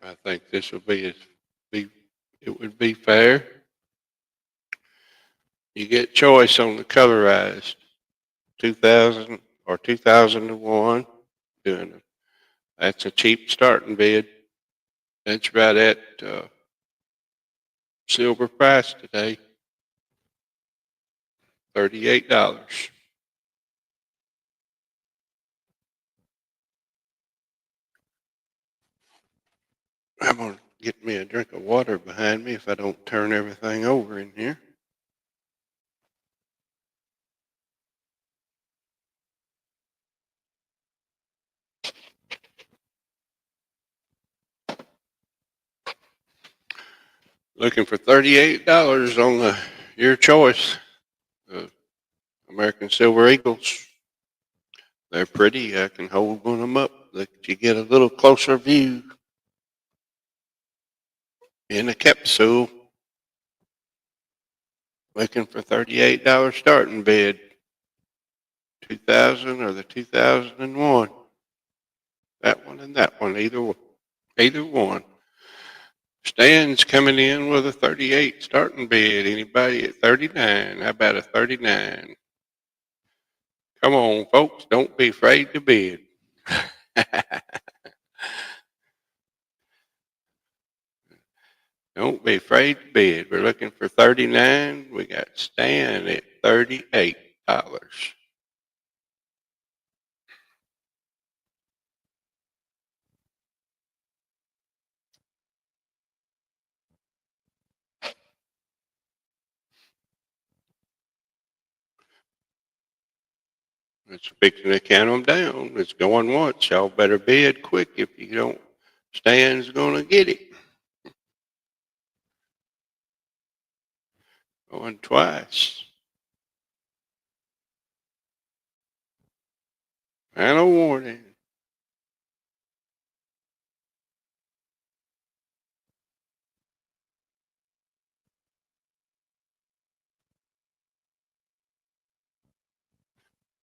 I think this will be it would be fair. You get choice on the colorized 2000 or 2001. Doing it. That's a cheap starting bid. That's right at silver price today. $38. I'm going to get me a drink of water behind me if I don't turn everything over in here. Looking for $38 on your choice. The American Silver Eagles. They're pretty. I can hold one of them up. Let you get a little closer view in a capsule. Looking for $38 starting bid. 2000 or the 2001. That one and that one, either one. Stan's coming in with a 38 starting bid. Anybody at 39? How about a 39? Come on, folks. Don't be afraid to bid. Don't be afraid to bid. We're looking for 39. We got Stan at $38. It's fixing to count them down. It's going once. Y'all better bid quick. If you don't, Stan's going to get it. Going twice. Final warning.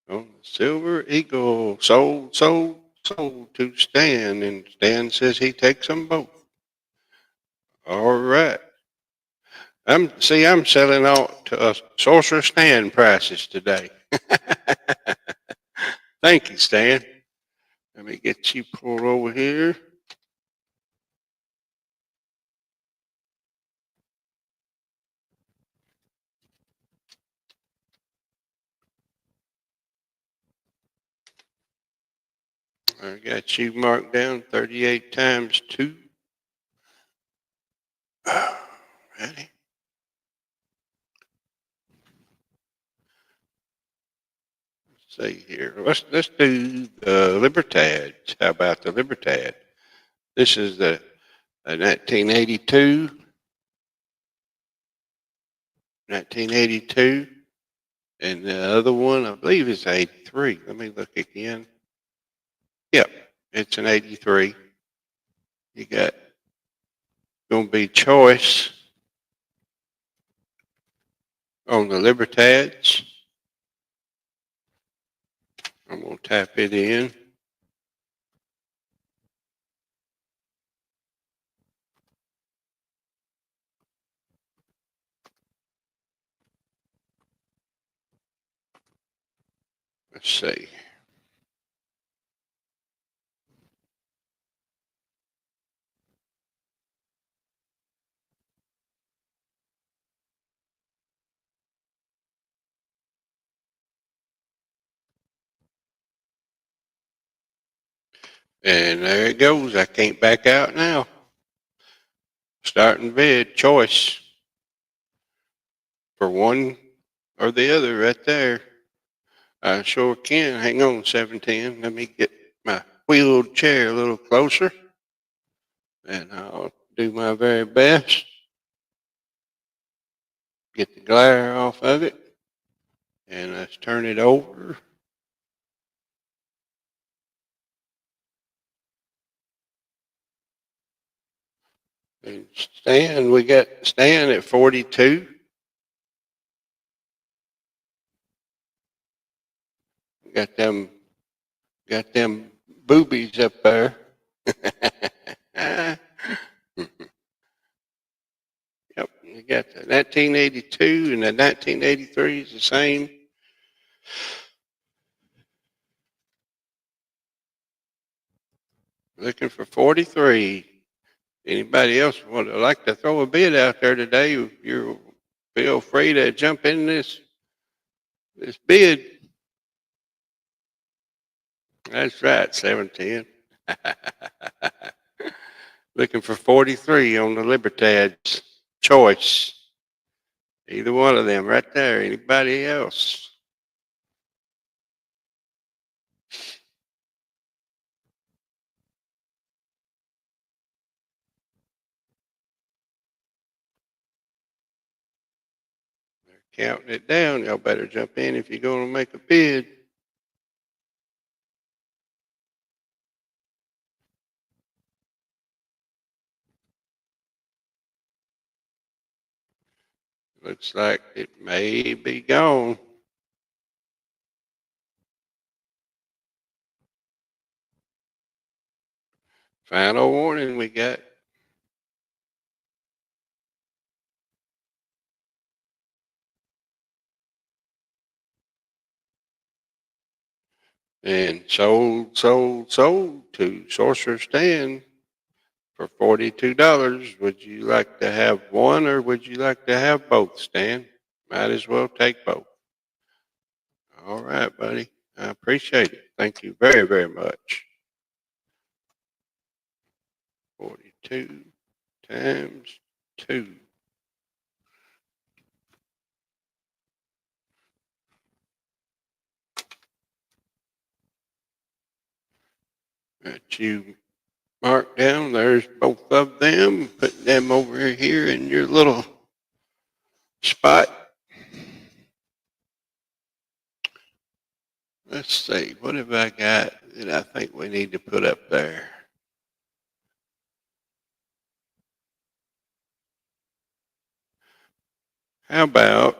On the Silver Eagle. Sold to Stan. And Stan says he takes them both. All right. I'm selling out to Sorcerer Stan prices today. Thank you, Stan. Let me get you pulled over here. I got you marked down 38 times 2. Ready? Let's see here. Let's do the Libertads. How about the Libertad? This is the 1982. 1982. And the other one, I believe, is 83. Let me look again. Yep, it's an 83. You got going to be choice on the Libertads. I'm going to tap it in. Let's see. And there it goes. I can't back out now. Starting bid, choice for one or the other right there. I sure can. Hang on, 710. Let me get my wheeled chair a little closer. And I'll do my very best. Get the glare off of it. And let's turn it over. And Stan, we got Stan at 42. Got them boobies up there. Yep, you got the 1982 and the 1983 is the same. Looking for 43. Anybody else would like to throw a bid out there today? You feel free to jump in this. This bid, that's right, 710. Looking for 43 on the Libertad's choice. Either one of them right there. Anybody else? Counting it down. Y'all better jump in if you're going to make a bid. Looks like it may be gone. Final warning we got. And sold to Sorcerer Stan for $42. Would you like to have one or would you like to have both, Stan? Might as well take both. All right, buddy. I appreciate it. Thank you very, very much. 42 times 2. That you mark down. There's both of them. Put them over here in your little spot. Let's see. What have I got that I think we need to put up there? How about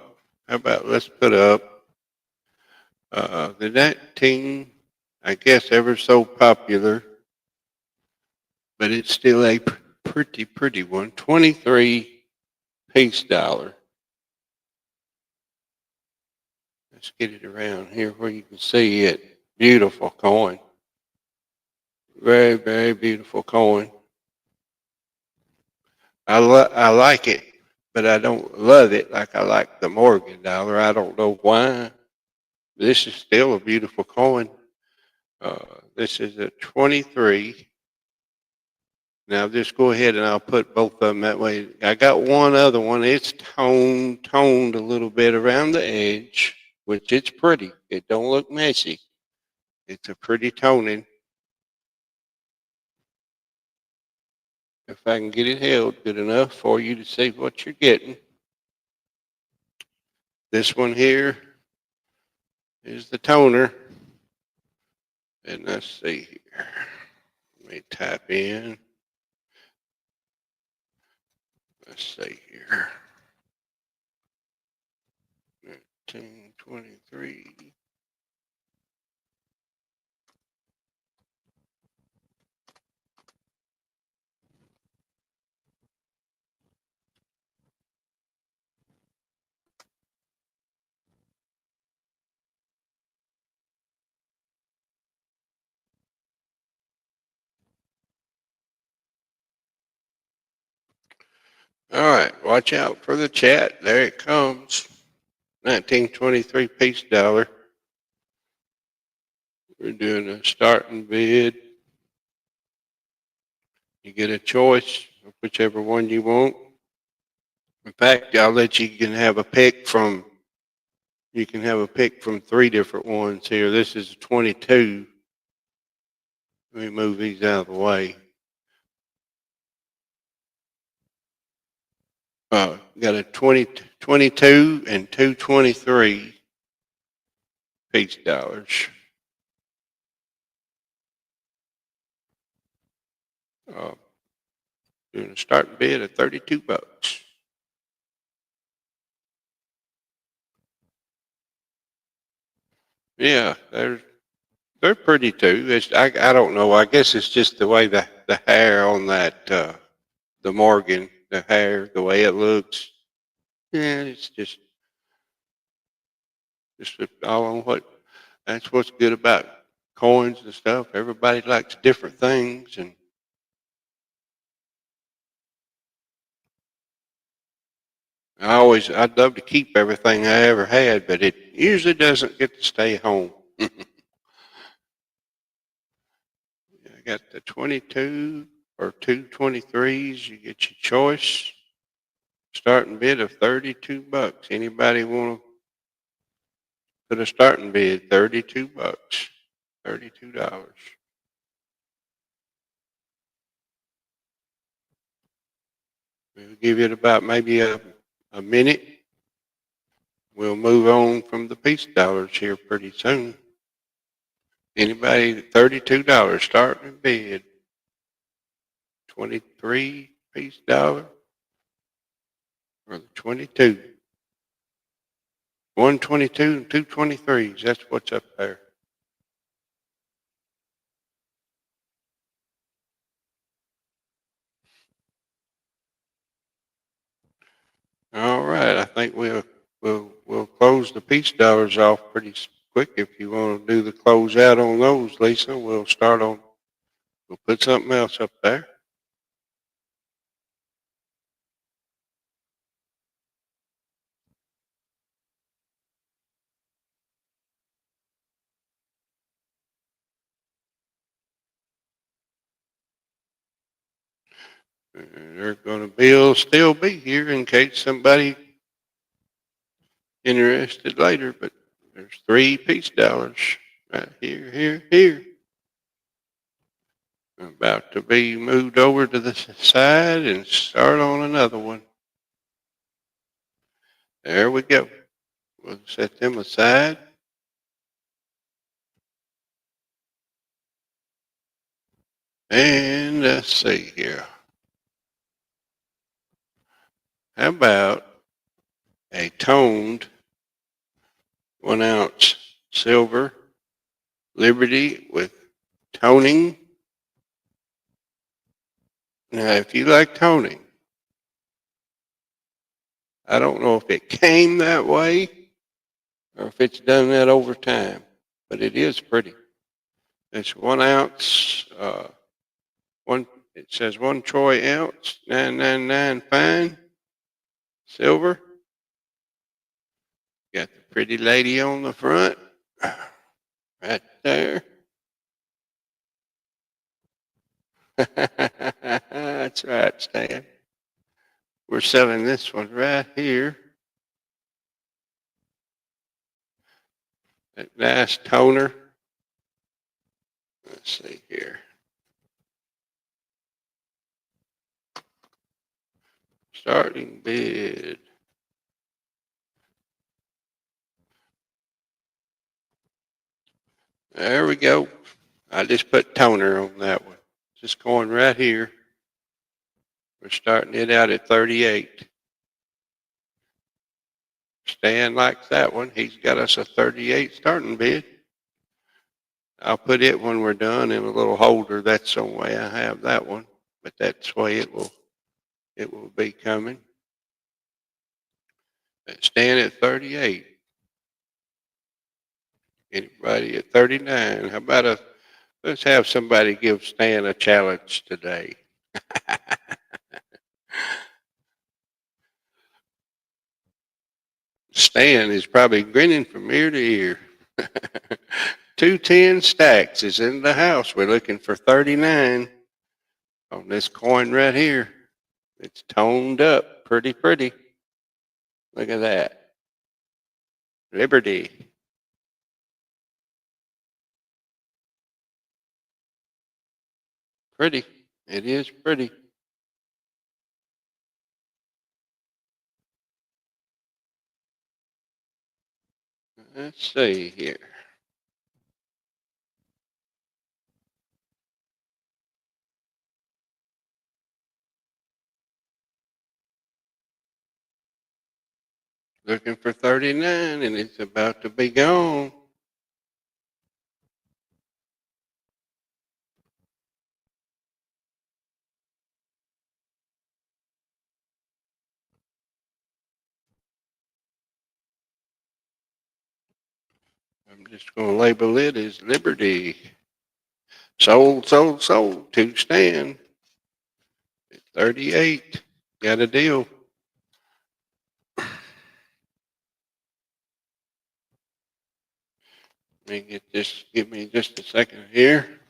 let's put up the 19, I guess ever so popular, but it's still a pretty one, 23 peace dollar. Let's get it around here where you can see it. Beautiful coin. Very, very beautiful coin. I like it, but I don't love it like I like the Morgan dollar. I don't know why. This is still a beautiful coin. This is a 23. Now just go ahead and I'll put both of them that way. I got one other one. It's toned a little bit around the edge, which it's pretty. It don't look messy. It's a pretty toning. If I can get it held good enough for you to see what you're getting. This one here is the toner. And let's see here. Let me type in. Let's see here. 1923. All right, watch out for the chat. There it comes. 1923 peace dollar. We're doing a starting bid. You get a choice of whichever one you want. In fact, I'll let you can have a pick from. You can have a pick from 3 different ones here. This is 22. Let me move these out of the way. Got a 22 and 223 peace dollars. Doing a starting bid of $32. Yeah, they're pretty too. I don't know. I guess it's just the way the hair on that the Morgan, the hair, the way it looks. Yeah, it's just all on what. That's what's good about coins and stuff. Everybody likes different things, and I'd love to keep everything I ever had, but usually doesn't get to stay home. I got the 22 or 223s. You get your choice. Starting bid of $32. Anybody want to put a starting bid? $32. $32. We'll give it about maybe a minute. We'll move on from the piece dollars here pretty soon. Anybody, $32 starting bid. 23 piece dollar or the 22. 122 and 223s. That's what's up there. All right. I think we'll close the piece dollars off pretty quick. If you want to do the close out on those, Lisa, we'll put something else up there. They're going to still be here in case somebody interested later, but there's 3 piece dollars right here. About to be moved over to the side and start on another one. There we go. We'll set them aside. And let's see here. How about a toned 1-ounce silver Liberty with toning? Now, if you like toning, I don't know if it came that way or if it's done that over time, but it is pretty. It's 1 ounce, it says 1 troy ounce, 999 fine, silver. Got the pretty lady on the front, right there. That's right, Stan. We're selling this one right here. That nice toner. Let's see here. Starting bid. There we go. I just put toner on that one. Just going right here. We're starting it out at 38. Stan likes that one. He's got us a 38 starting bid. I'll put it when we're done in a little holder. That's the way I have that one. But that's the way it will be coming. Stan at 38. Anybody at 39? How about let's have somebody give Stan a challenge today. Stan is probably grinning from ear to ear. 210 stacks is in the house. We're looking for 39 on this coin right here. It's toned up pretty. Look at that. Liberty. Pretty. It is pretty. Let's see here. Looking for 39 and it's about to be gone. I'm just going to label it as Liberty. Sold to Stan. 38. Got a deal. Let me get this, give me just a second here.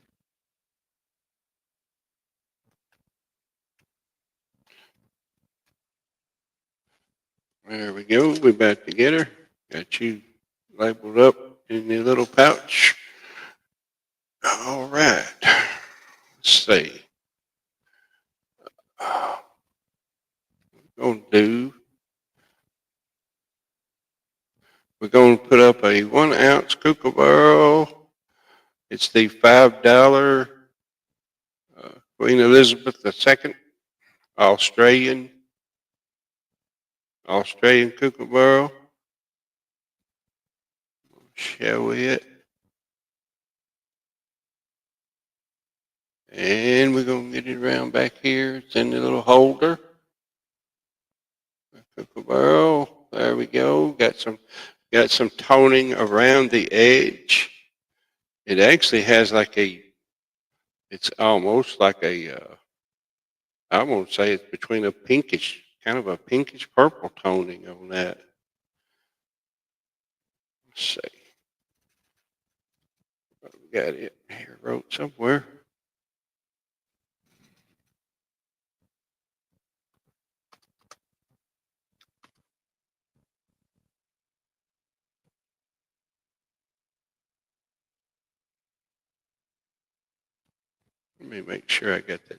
There we go. We're about to get her. Got you labeled up in the little pouch. All right. Let's see. Gonna do. We're going to put up a 1 ounce kookaburra. It's the $5 Queen Elizabeth II Australian kookaburra. Show it. And we're going to get it around back here. It's in the little holder. Kookaburra. There we go. Got some toning around the edge. It actually has like it's almost like I won't say it's between a pinkish, kind of a pinkish purple toning on that. Let's see. We got it here wrote somewhere. Let me make sure I got the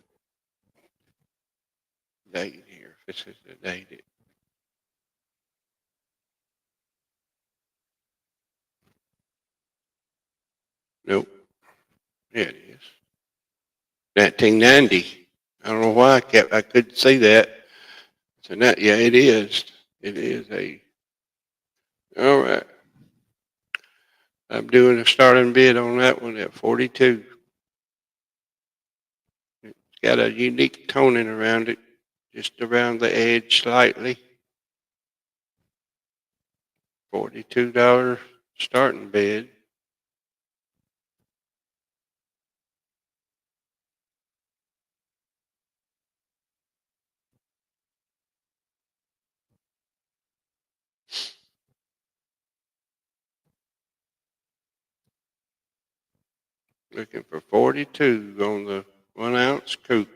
date here. If this is the date. Nope. Yeah, it is. 1990. I don't know why I couldn't see that. So yeah, it is. It is all right. I'm doing a starting bid on that one at 42. It's got a unique toning around it, just around the edge slightly. $42 starting bid. Looking for 42 on the 1 ounce coupe.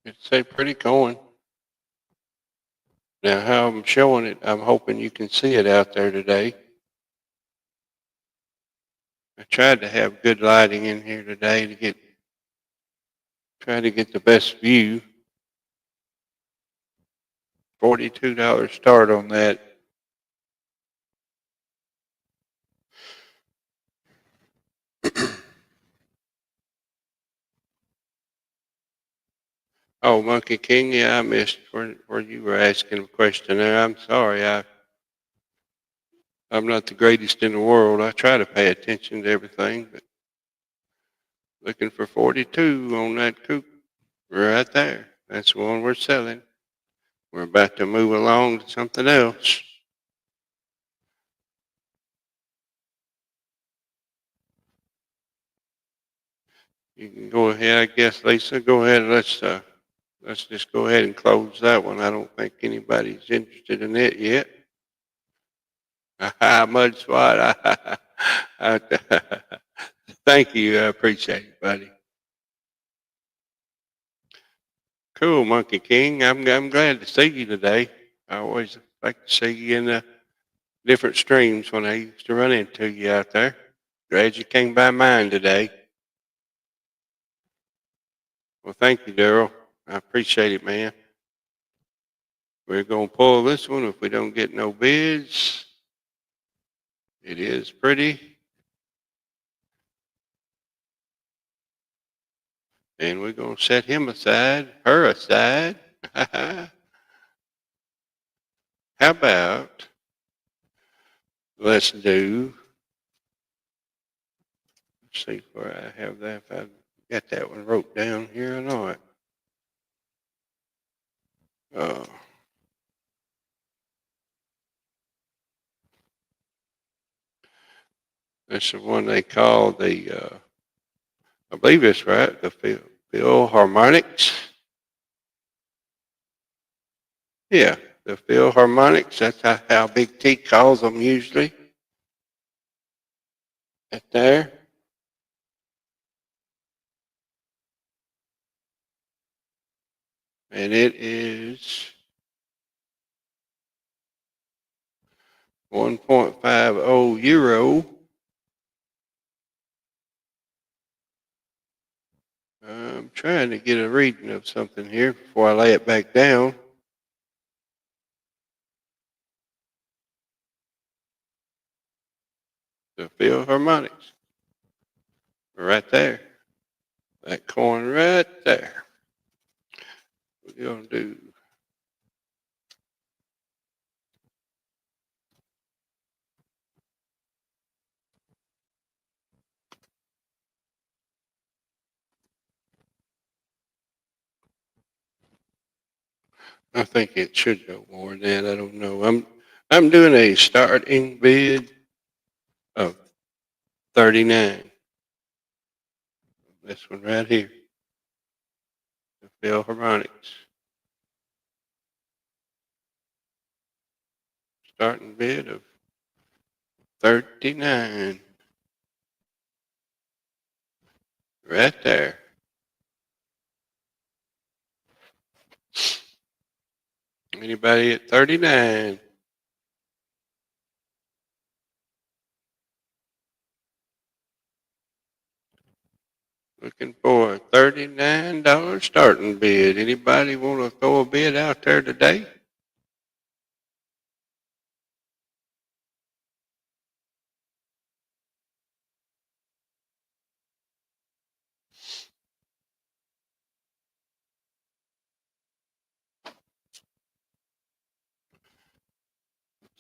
It's a pretty coin. Now, how I'm showing it, I'm hoping you can see it out there today. I tried to have good lighting in here today to try to get the best view. $42 start on that. Oh, Monkey King, yeah, I missed where you were asking a question there. I'm sorry. I'm not the greatest in the world. I try to pay attention to everything, but looking for 42 on that coupe right there. That's the one we're selling. We're about to move along to something else. You can go ahead, I guess, Lisa. Go ahead. Let's just go ahead and close that one. I don't think anybody's interested in it yet. Mud swat. Thank you. I appreciate it, buddy. Cool, Monkey King. I'm glad to see you today. I always like to see you in the different streams when I used to run into you out there. Glad you came by mine today. Well, thank you, Daryl. I appreciate it, man. We're going to pull this one if we don't get no bids. It is pretty. And we're going to set him aside, her aside. How about let's do, let's see where I have that, if I got that one wrote down here or not. Uh, That's the one they call I believe it's right, the Philharmonics. Yeah, the Philharmonics. That's how Big T calls them usually. Right there. And it is 1.50 euro. I'm trying to get a reading of something here before I lay it back down. The Philharmonics. Right there. That coin right there. We're going to do. I think it should go more than that. I don't know. I'm doing a starting bid of 39. This one right here. The Philharmonics. Starting bid of 39. Right there. Anybody at 39? Looking for a $39 starting bid. Anybody want to throw a bid out there today?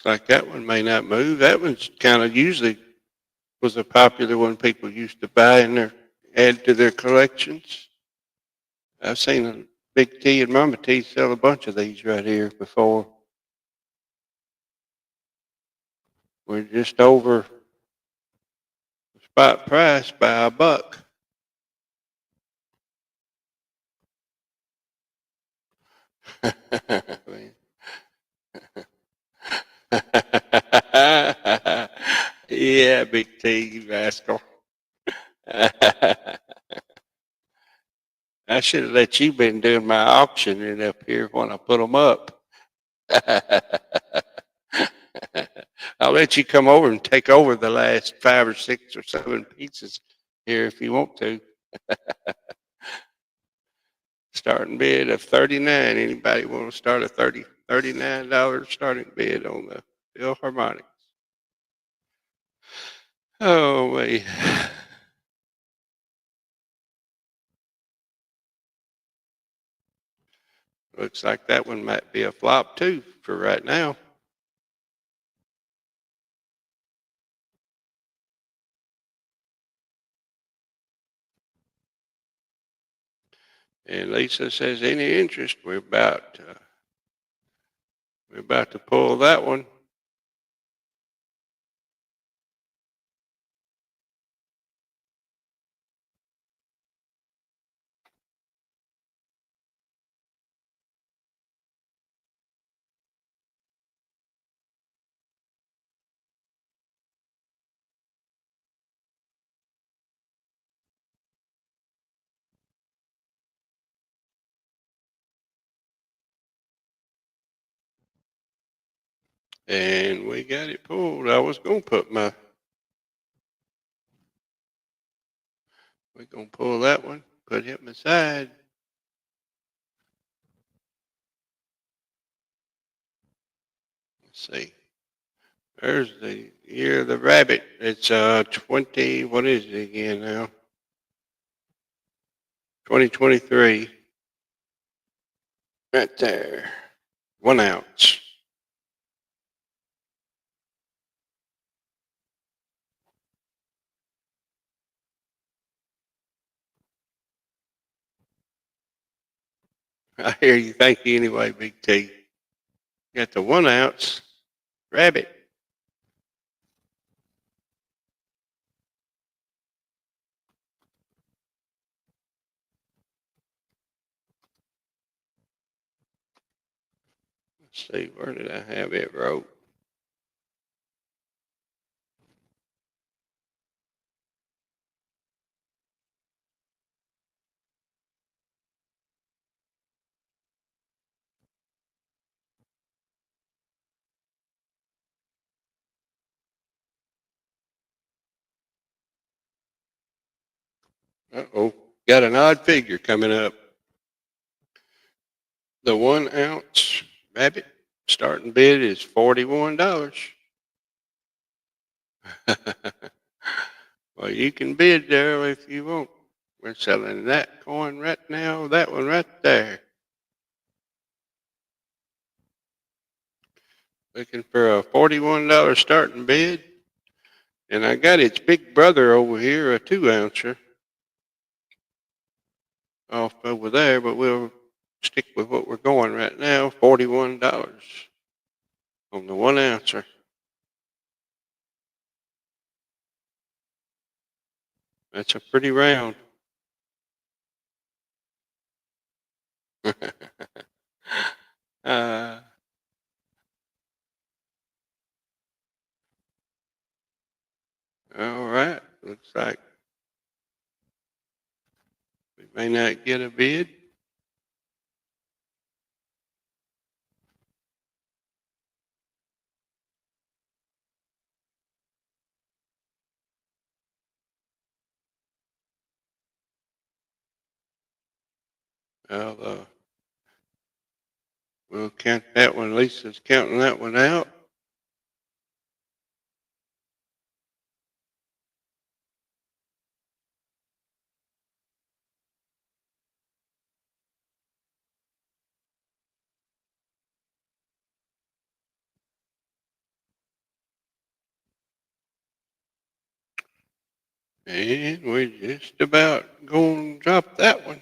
Looks like that one may not move. That one's kind of usually was a popular one people used to buy and add to their collections. I've seen a Big T and Mama T sell a bunch of these right here before. We're just over the spot price by a buck. Yeah, Big T, you rascal. I should have let you been doing my auctioning up here when I put them up. I'll let you come over and take over the last 5 or 6 or 7 pieces here if you want to. Starting bid of 39. Anybody want to start a $39 starting bid on the Philharmonics? Oh, wait. Looks like that one might be a flop too for right now. And Lisa says, any interest? We're about to pull that one. And we got it pulled. I was going to put we're going to pull that one, put him aside. Let's see. There's the year of the rabbit. It's 20, what is it again now? 2023. Right there. 1 ounce. I hear you. Thank you anyway, Big T. Got the 1 ounce rabbit. Let's see, where did I have it wrote? Uh-oh, got an odd figure coming up. The 1 ounce rabbit starting bid is $41. Well, you can bid there if you want. We're selling that coin right now, that one right there. Looking for a $41 starting bid. And I got its big brother over here, a 2 ouncer, off over there, but we'll stick with what we're going right now, $41 on the 1 ouncer. That's a pretty round. uh, all right, looks like we may not get a bid. Well, we'll count that one. Lisa's counting that one out. And we're just about going to drop that one.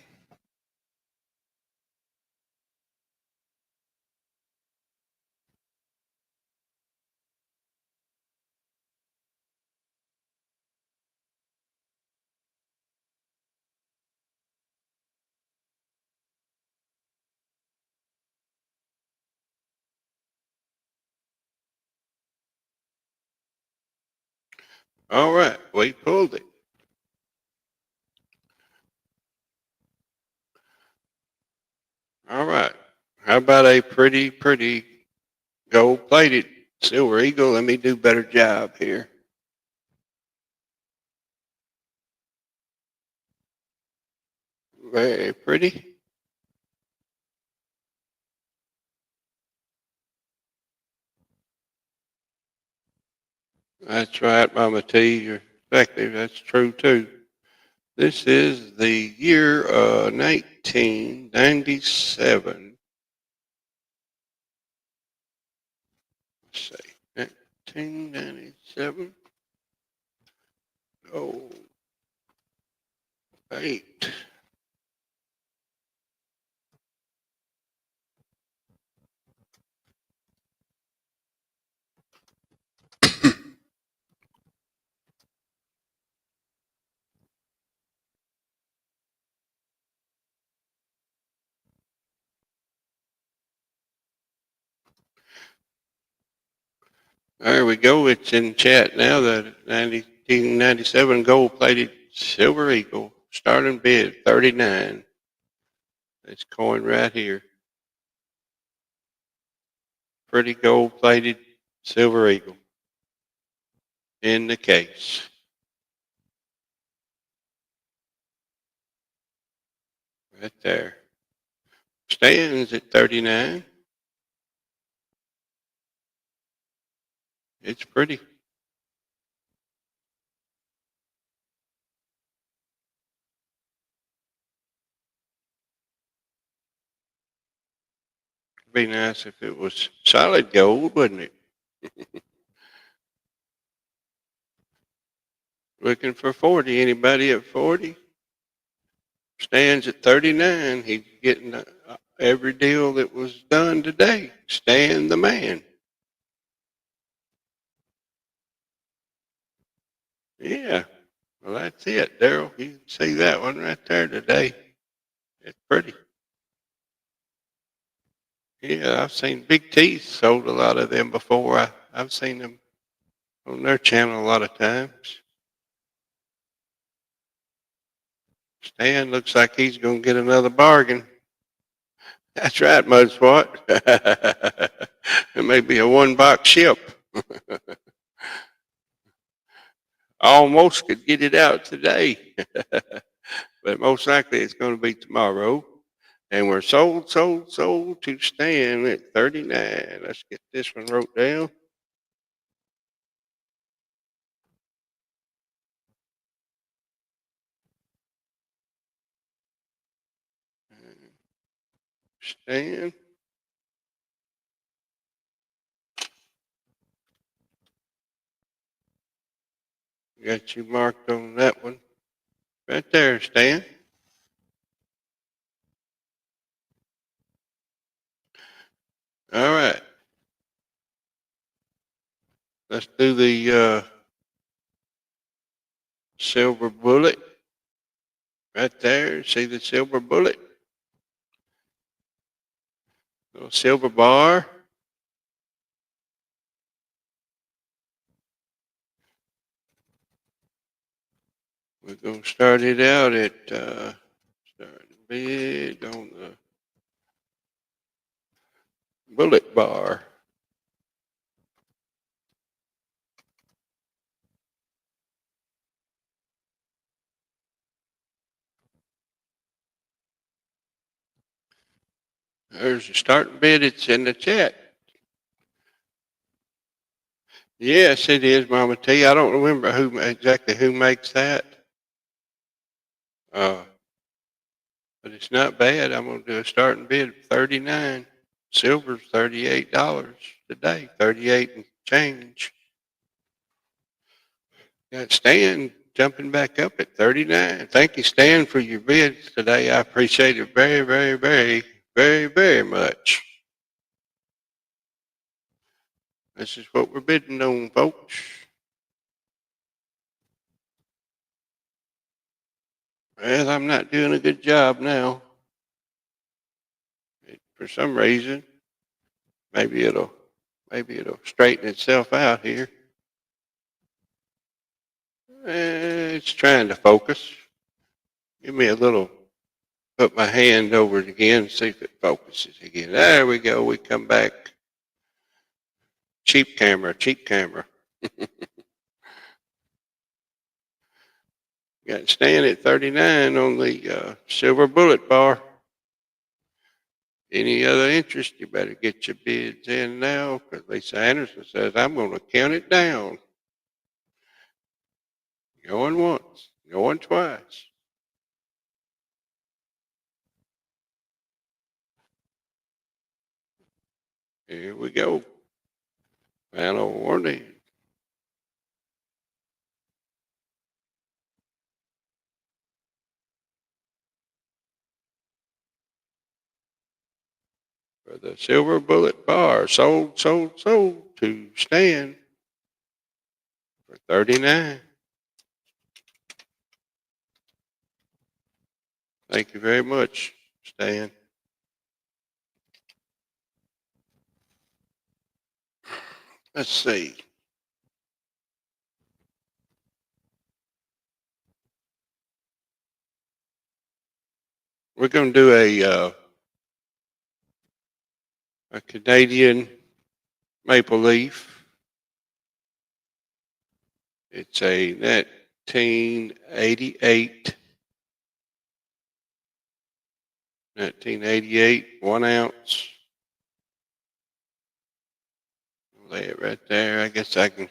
All right, we pulled it. All right. How about a pretty gold-plated silver eagle? Let me do a better job here. Very pretty. That's right, Mama T. You're effective. That's true, too. This is the year 1997. Let's see. 1997. Gold. 8. There we go. It's in chat now. The 1997 gold-plated silver eagle starting bid 39. This coin right here. Pretty gold-plated silver eagle in the case. Right there. Stands at 39. It's pretty. Be nice if it was solid gold, wouldn't it? Looking for 40. Anybody at 40? Stands at 39. He's getting every deal that was done today. Stan the man. Yeah. Well, that's it, Daryl. You can see that one right there today. It's pretty. Yeah, I've seen Big T's sold a lot of them before. I've seen them on their channel a lot of times. Stan looks like he's going to get another bargain. That's right, Mudspot. It may be a one box ship. Almost could get it out today, but most likely it's going to be tomorrow. And we're sold to Stan at 39. Let's get this one wrote down. Stan, got you marked on that one. Right there, Stan. All right. Let's do the silver bullet. Right there. See the silver bullet? Little silver bar. We're going to start it out at starting bid on the bullet bar. There's the starting bid. It's in the chat. Yes, it is, Mama T. I don't remember exactly who makes that. Uh, but it's not bad. I'm going to do a starting bid of 39. Silver's $38 today, 38 and change. Got Stan jumping back up at 39. Thank you, Stan, for your bids today. I appreciate it very much. This is what we're bidding on, folks. Well, I'm not doing a good job now. For some reason, maybe it'll straighten itself out here. It's trying to focus. Give me a little, put my hand over it again and see if it focuses again. There we go. We come back. Cheap camera, cheap camera. Got Stan at 39 on the silver bullet bar. Any other interest, you better get your bids in now because Lisa Anderson says, I'm going to count it down. Going once, going twice. Here we go. Final warning. For the silver bullet bar, sold to Stan for 39. Thank you very much, Stan. Let's see. We're going to do a Canadian maple leaf. It's a 1988, 1 ounce. Lay it right there. I guess I can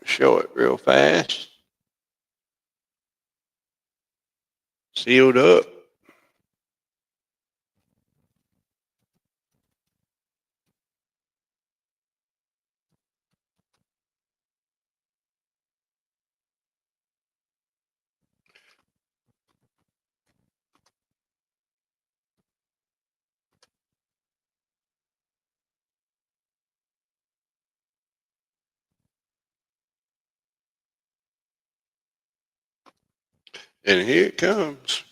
show it real fast. Sealed up. And here it comes.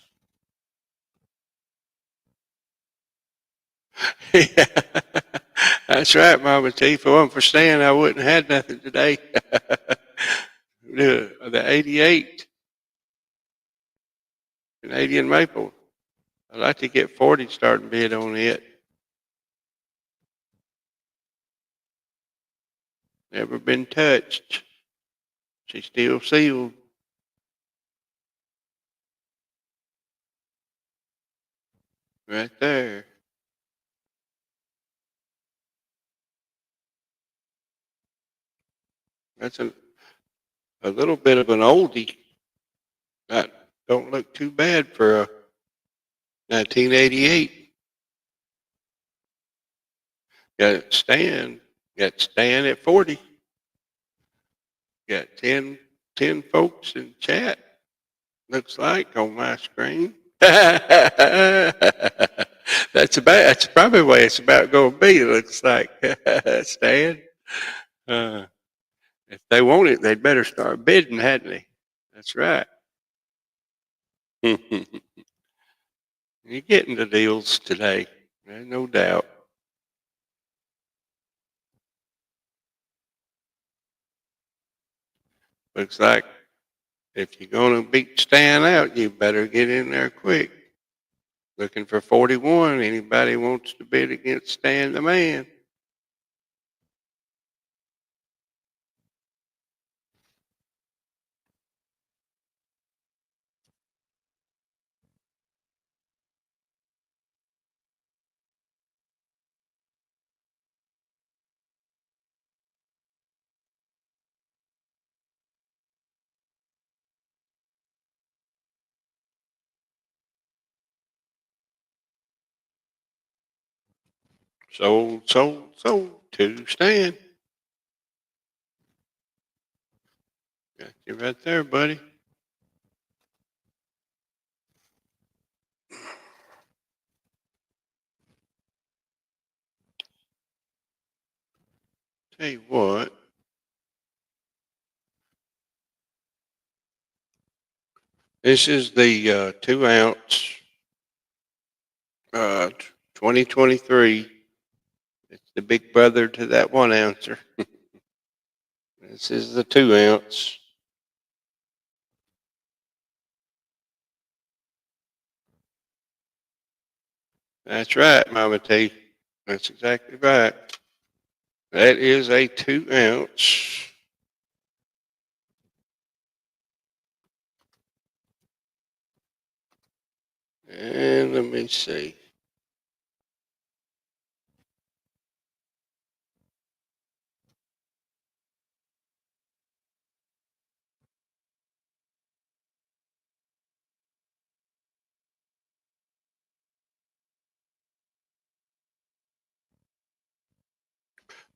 Yeah. That's right, Mama T. If it wasn't for Stan, I wouldn't have had nothing today. The 88 Canadian maple. I'd like to get 40 starting bid on it. Never been touched. She's still sealed. Right there. That's a little bit of an oldie. That don't look too bad for a 1988. Got Stan at 40. Got 10 folks in chat. Looks like on my screen. That's probably the way it's about going to be. It looks like Stan. Uh, if they want it, they'd better start bidding, hadn't they? That's right. You're getting the deals today. There's no doubt. Looks like if you're going to beat Stan out, you better get in there quick. Looking for 41. Anybody wants to bid against Stan the man? Sold to Stan. Got you right there, buddy. Tell you what. This is the 2 ounce 2023. It's the big brother to that 1 ouncer. This is the 2 ounce. That's right, Mama T. That's exactly right. That is a 2 ounce. And let me see.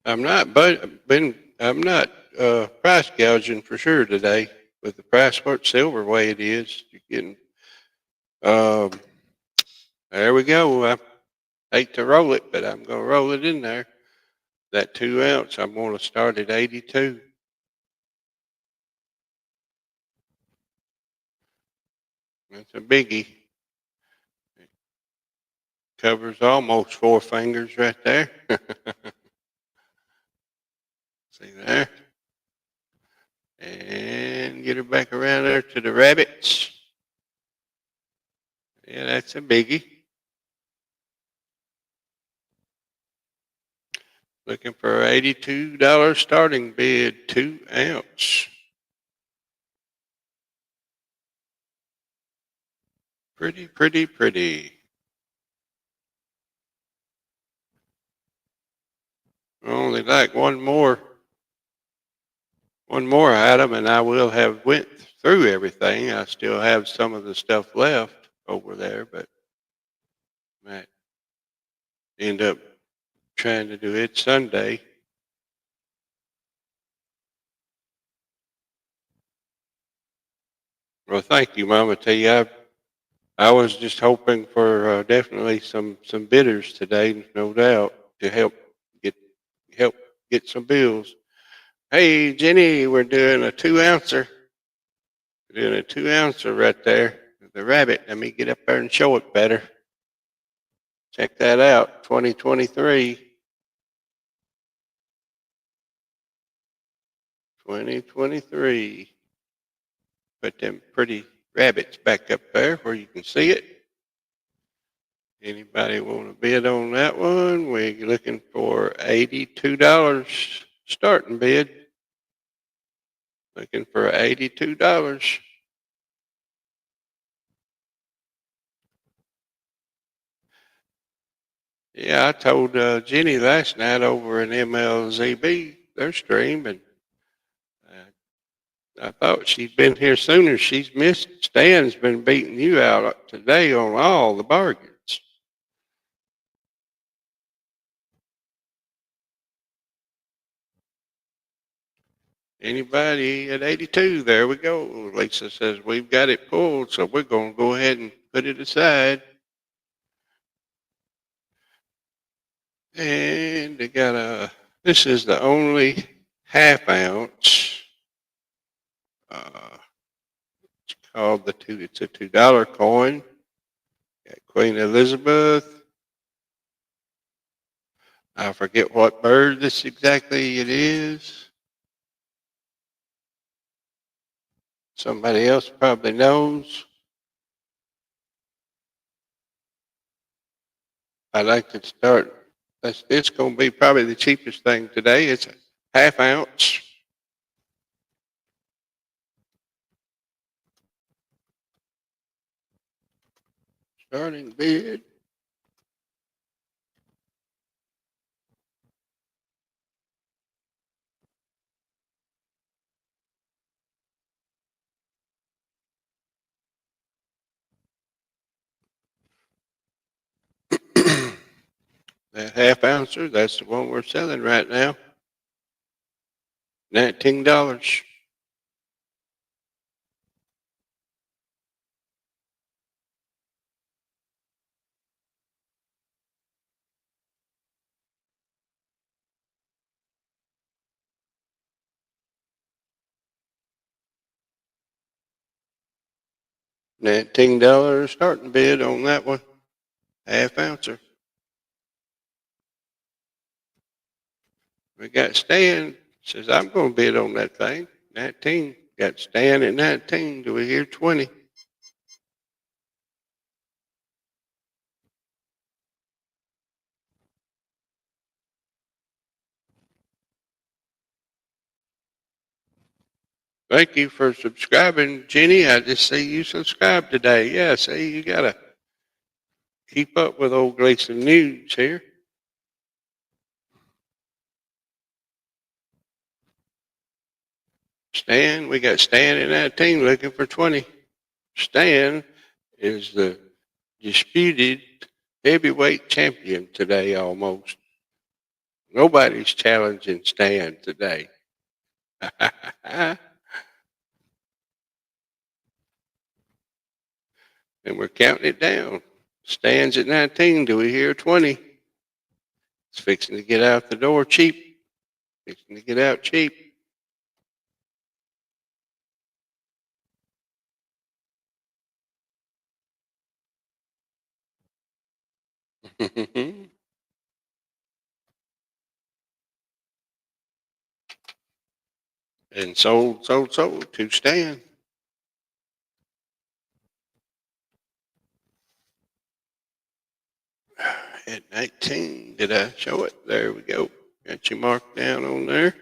I'm not price gouging for sure today. With the price of silver way it is, you're getting. Um, there we go. I hate to roll it, but I'm gonna roll it in there. That 2 ounce, I'm gonna start at 82. That's a biggie. Covers almost 4 fingers right there. See there? And get her back around there to the rabbits. Yeah, that's a biggie. Looking for $82 starting bid, 2 ounce. Pretty, pretty, pretty. Only like one more item, and I will have went through everything. I still have some of the stuff left over there, but might end up trying to do it Sunday. Well, thank you, Mama T. I was just hoping for definitely some bidders today, no doubt, to get help get some bills. Hey, Jenny, we're doing a 2 ouncer. We're doing a 2 ouncer right there. The rabbit. Let me get up there and show it better. Check that out, 2023. 2023. Put them pretty rabbits back up there where you can see it. Anybody want to bid on that one? We're looking for $82 starting bid. Looking for $82. Yeah, I told Jenny last night over in MLZB, their stream, and I thought she'd been here sooner. She's missed. Stan's been beating you out today on all the bargains. Anybody at 82? There we go. Lisa says we've got it pulled, so we're going to go ahead and put it aside. And they got this is the only half ounce. It's called it's a $2 coin. Got Queen Elizabeth. I forget what bird this exactly it is. Somebody else probably knows. I'd like to start. It's going to be probably the cheapest thing today. It's a half ounce. Starting bid. That half ouncer, that's the one we're selling right now. $19. $19 starting bid on that one. Half ouncer. We got Stan. Says I'm going to bid on that thing. 19. Got Stan at 19. Do we hear 20? Thank you for subscribing, Jenny. I just see you subscribed today. Yeah, see, you got to keep up with old Gleason News here. Stan, we got Stan at 19 looking for 20. Stan is the disputed heavyweight champion today almost. Nobody's challenging Stan today. And we're counting it down. Stan's at 19. Do we hear 20? It's fixing to get out the door cheap. Fixing to get out cheap. And sold to Stan. At 19, did I show it? There we go. Got you marked down on there.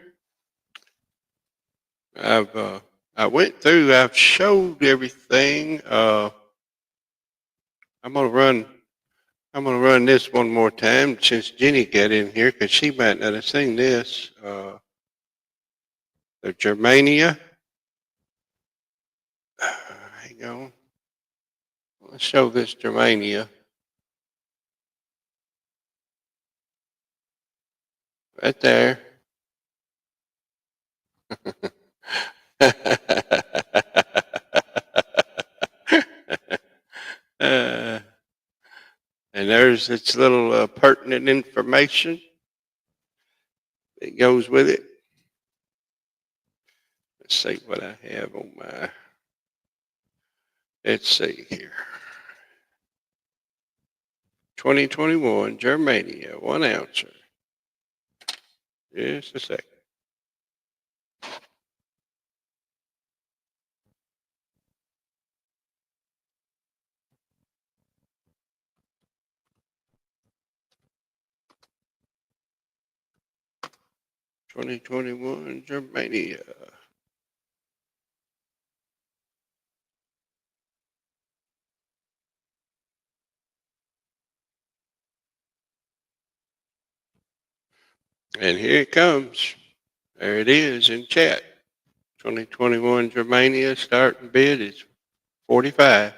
I went through. I've showed everything. I'm gonna run. I'm gonna run this one more time since Jenny got in here because she might not have seen this. The Germania. Hang on. Let's show this Germania. Right there. And there's its little pertinent information that goes with it. Let's see what I have on my. Let's see here. 2021 Germania, 1 ouncer. Just a second. '21 Germania. And here it comes. There it is in chat. 2021 Germania starting bid is 45.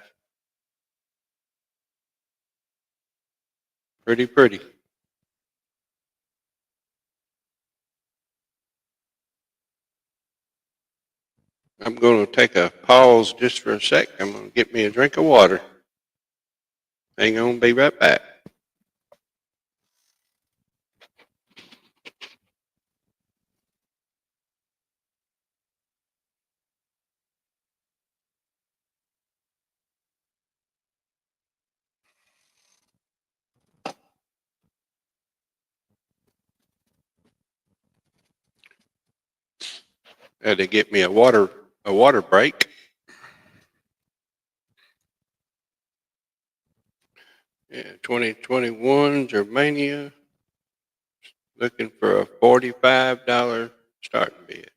Pretty pretty. I'm going to take a pause just for a sec. I'm going to get me a drink of water. Hang on, be right back. Had to get me a water break. Yeah, 2021 Germania, looking for a $45 starting bid.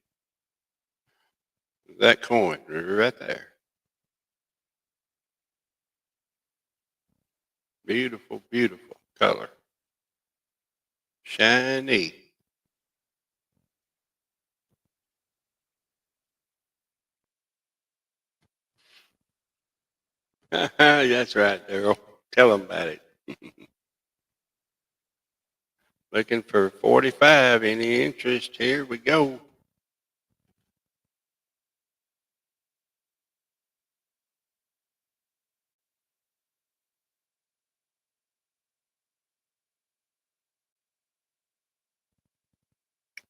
That coin right there. Beautiful, beautiful color. Shiny. That's right, Daryl. Tell them about it. Looking for 45. Any interest? Here we go.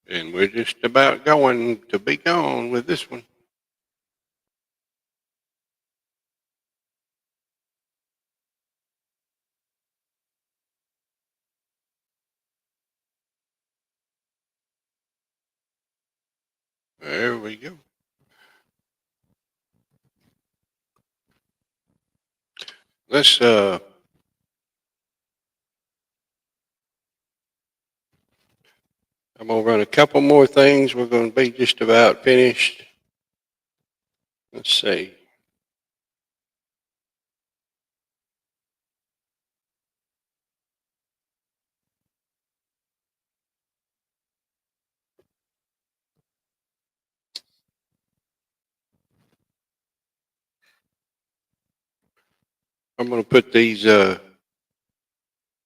And we're just about going to be gone with this one. There we go. Let's I'm gonna run a couple more things. We're gonna be just about finished. Let's see. I'm gonna put these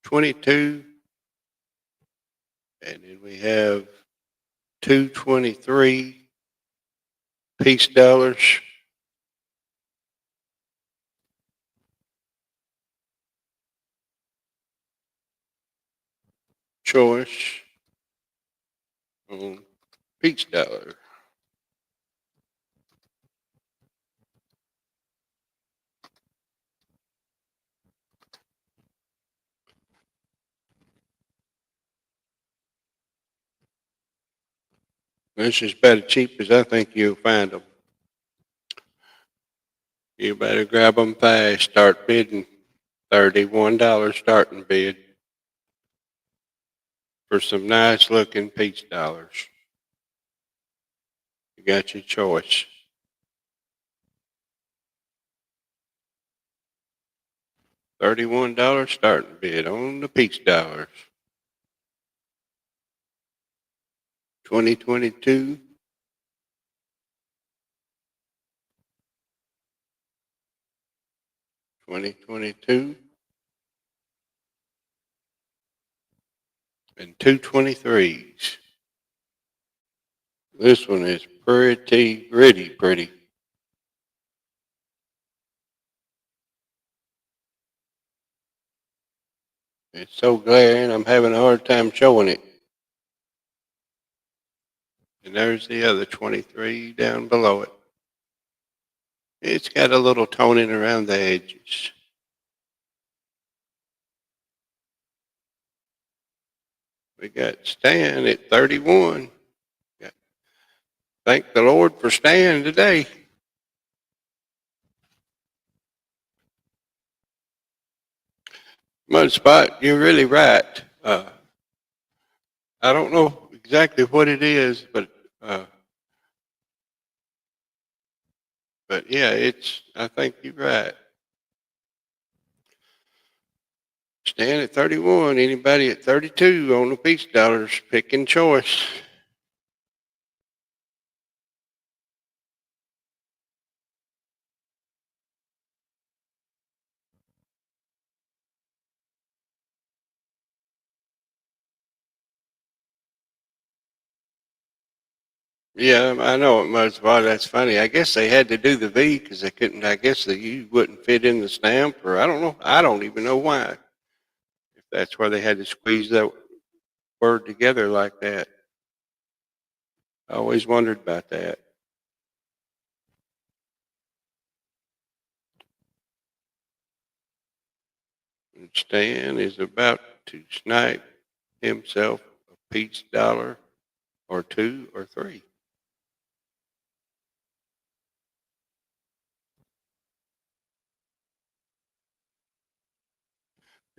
22, and then we have 223 peace dollars. Choice on peace dollar. This is about as cheap as I think you'll find them. You better grab them fast. Start bidding. $31 starting bid for some nice looking peace dollars. You got your choice. $31 starting bid on the peace dollars. 2022. 2022. And 223s. This one is pretty, pretty. It's so glaring, I'm having a hard time showing it. And there's the other 23 down below it. It's got a little toning around the edges. We got Stan at 31. Got- Thank the Lord for Stan today. Mud Spot, you're really right. I don't know exactly what it is, uh, but yeah, I think you're right. Stan at 31. Anybody at 32 on the peace dollars? Picking choice. Yeah, I know it must. Well, that's funny. I guess they had to do the V because they couldn't. I guess the U wouldn't fit in the stamp, or I don't know. I don't even know why. If that's why they had to squeeze that word together like that. I always wondered about that. And Stan is about to snipe himself a peach dollar or two or three.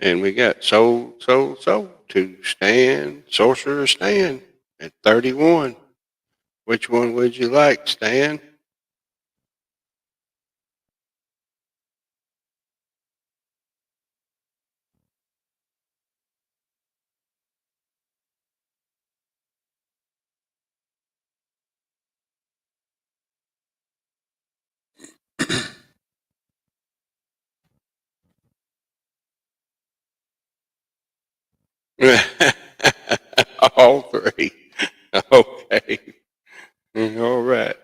And we got sold to Stan, Sorcerer Stan at 31. Which one would you like, Stan? All three. Okay. All right.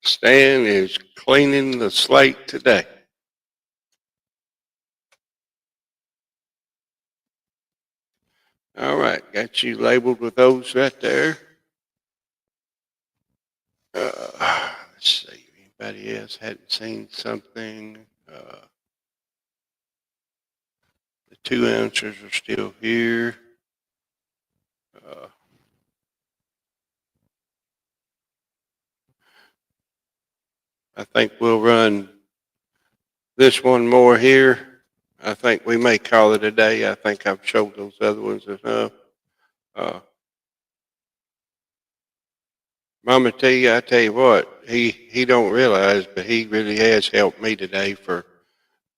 Stan is cleaning the slate today. All right. Got you labeled with those right there. Let's see. Anybody else hadn't seen something? The 2 ounces are still here. Uh, I think we'll run this one more here. I think we may call it a day. I think I've showed those other ones enough. Uh, Mama T, I tell you what, he don't realize, but he really has helped me today.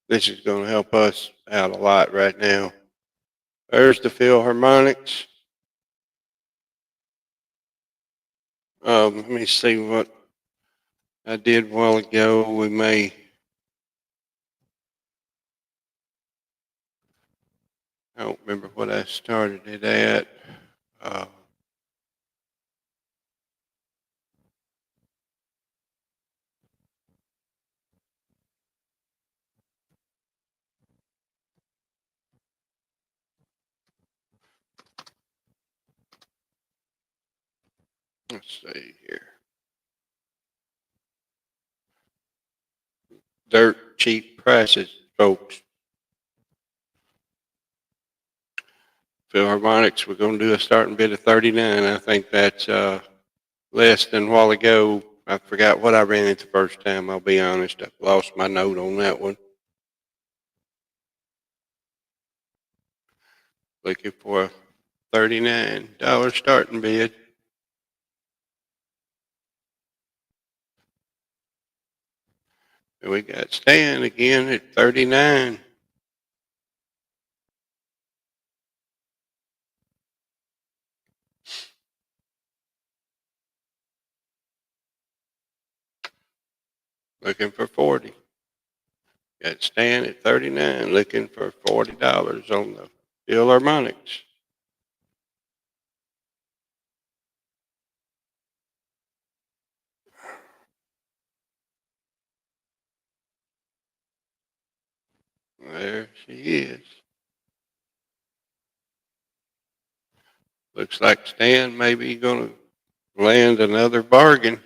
This is going to help us out a lot right now. There's the Philharmonics. Let me see what I did a while ago. I don't remember what I started it at. Uh, let's see here. Dirt cheap prices, folks. Philharmonics, we're going to do a starting bid of 39. I think that's less than a while ago. I forgot what I ran it the first time. I'll be honest. I lost my note on that one. Looking for a $39 starting bid. And we got Stan again at 39. Looking for 40. Got Stan at 39, looking for $40 on the Philharmonics. There she is. Looks like Stan may be going to land another bargain.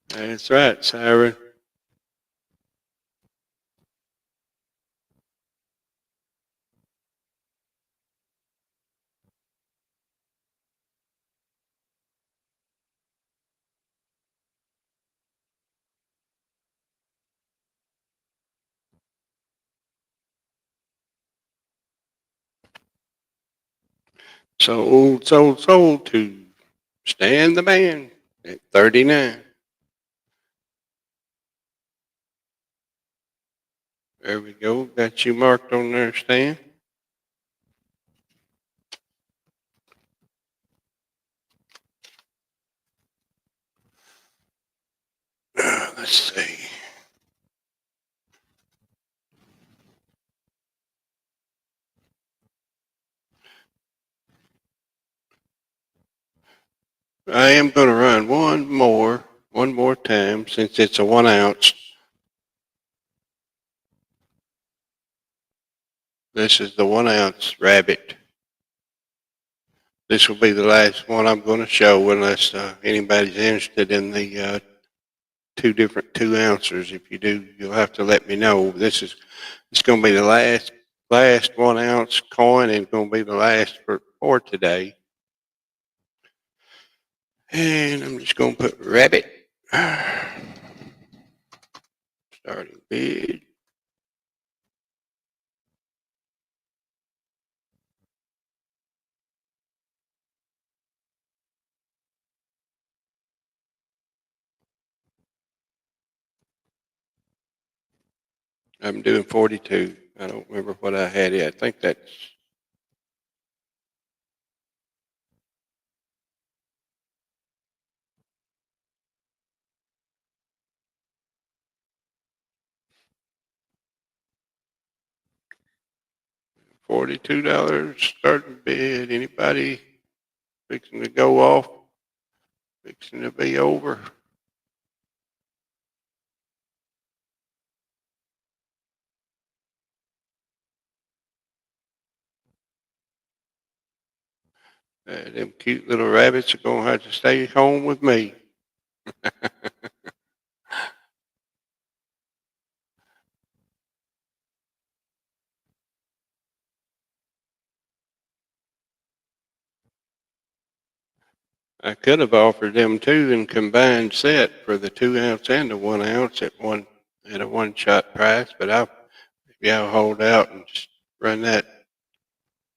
That's right, Siren. Sold to Stan the Man at 39. There we go. Got you marked on there, Stan. Let's see. I am going to run one more time since it's a 1 ounce. This is the 1 ounce rabbit. This will be the last one I'm going to show unless anybody's interested in the two different 2 ounces. If you do, you'll have to let me know. It's going to be the last 1 ounce coin and going to be the last for today. And I'm just going to put rabbit. Starting bid. I'm doing 42. I don't remember what I had yet. I think that's $42 starting bid. Anybody fixing to go off? Fixing to be over? Them cute little rabbits are going to have to stay home with me. I could have offered them two in combined set for the 2 ounce and the 1 ounce at a one shot price, but maybe I'll hold out and just run that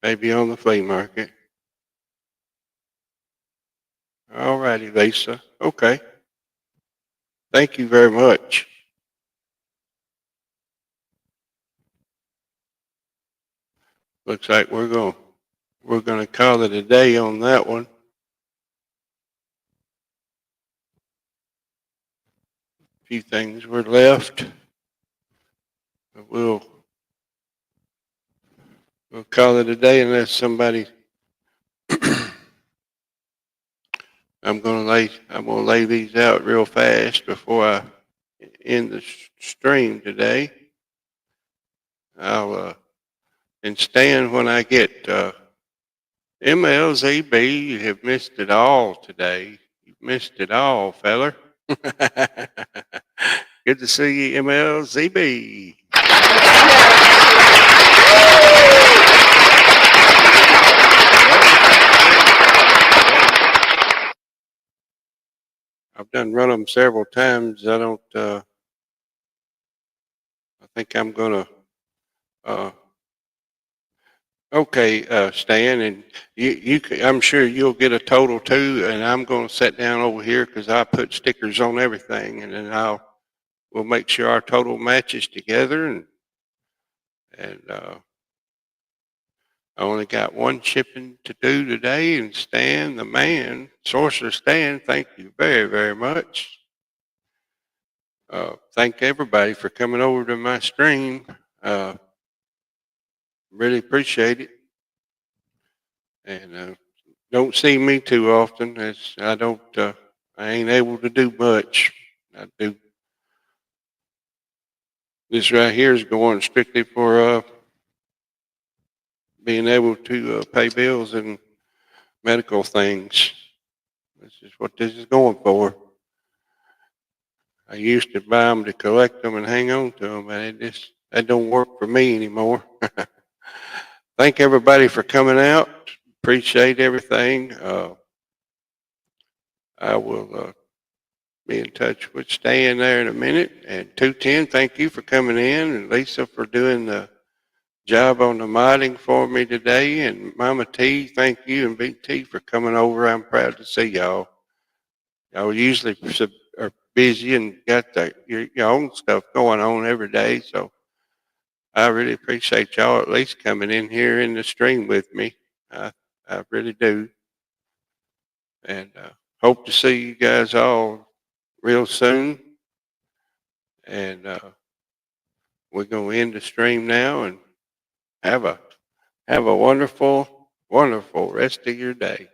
maybe on the flea market. All righty, Lisa. Okay. Thank you very much. Looks like we're gonna call it a day on that one. A few things were left. But we'll call it a day unless somebody I'm gonna lay these out real fast before I end the stream today. I'll and Stan, when I get MLZB, you have missed it all today. You've missed it all, feller. Good to see you, MLZB. I've done run them several times. I think I'm gonna. Uh, okay, Stan, and I'm sure you'll get a total too, and I'm gonna sit down over here because I put stickers on everything, and then we'll make sure our total matches together, and I only got one shipping to do today, and Stan, the man, Sorcerer Stan, thank you very, very much. Thank everybody for coming over to my stream. Really appreciate it. And don't see me too often as I ain't able to do much. I do. This right here is going strictly for being able to pay bills and medical things. This is what this is going for. I used to buy them to collect them and hang on to them, and that don't work for me anymore. Thank everybody for coming out. Appreciate everything. I will be in touch with Stan there in a minute. And 210, thank you for coming in, and Lisa for doing the job on the modding for me today. And Mama T, thank you, and Big T for coming over. I'm proud to see y'all. Y'all usually are busy and got your own stuff going on every day, so I really appreciate y'all at least coming in here in the stream with me. I really do. And hope to see you guys all real soon. And we're going to end the stream now and have a wonderful, wonderful rest of your day.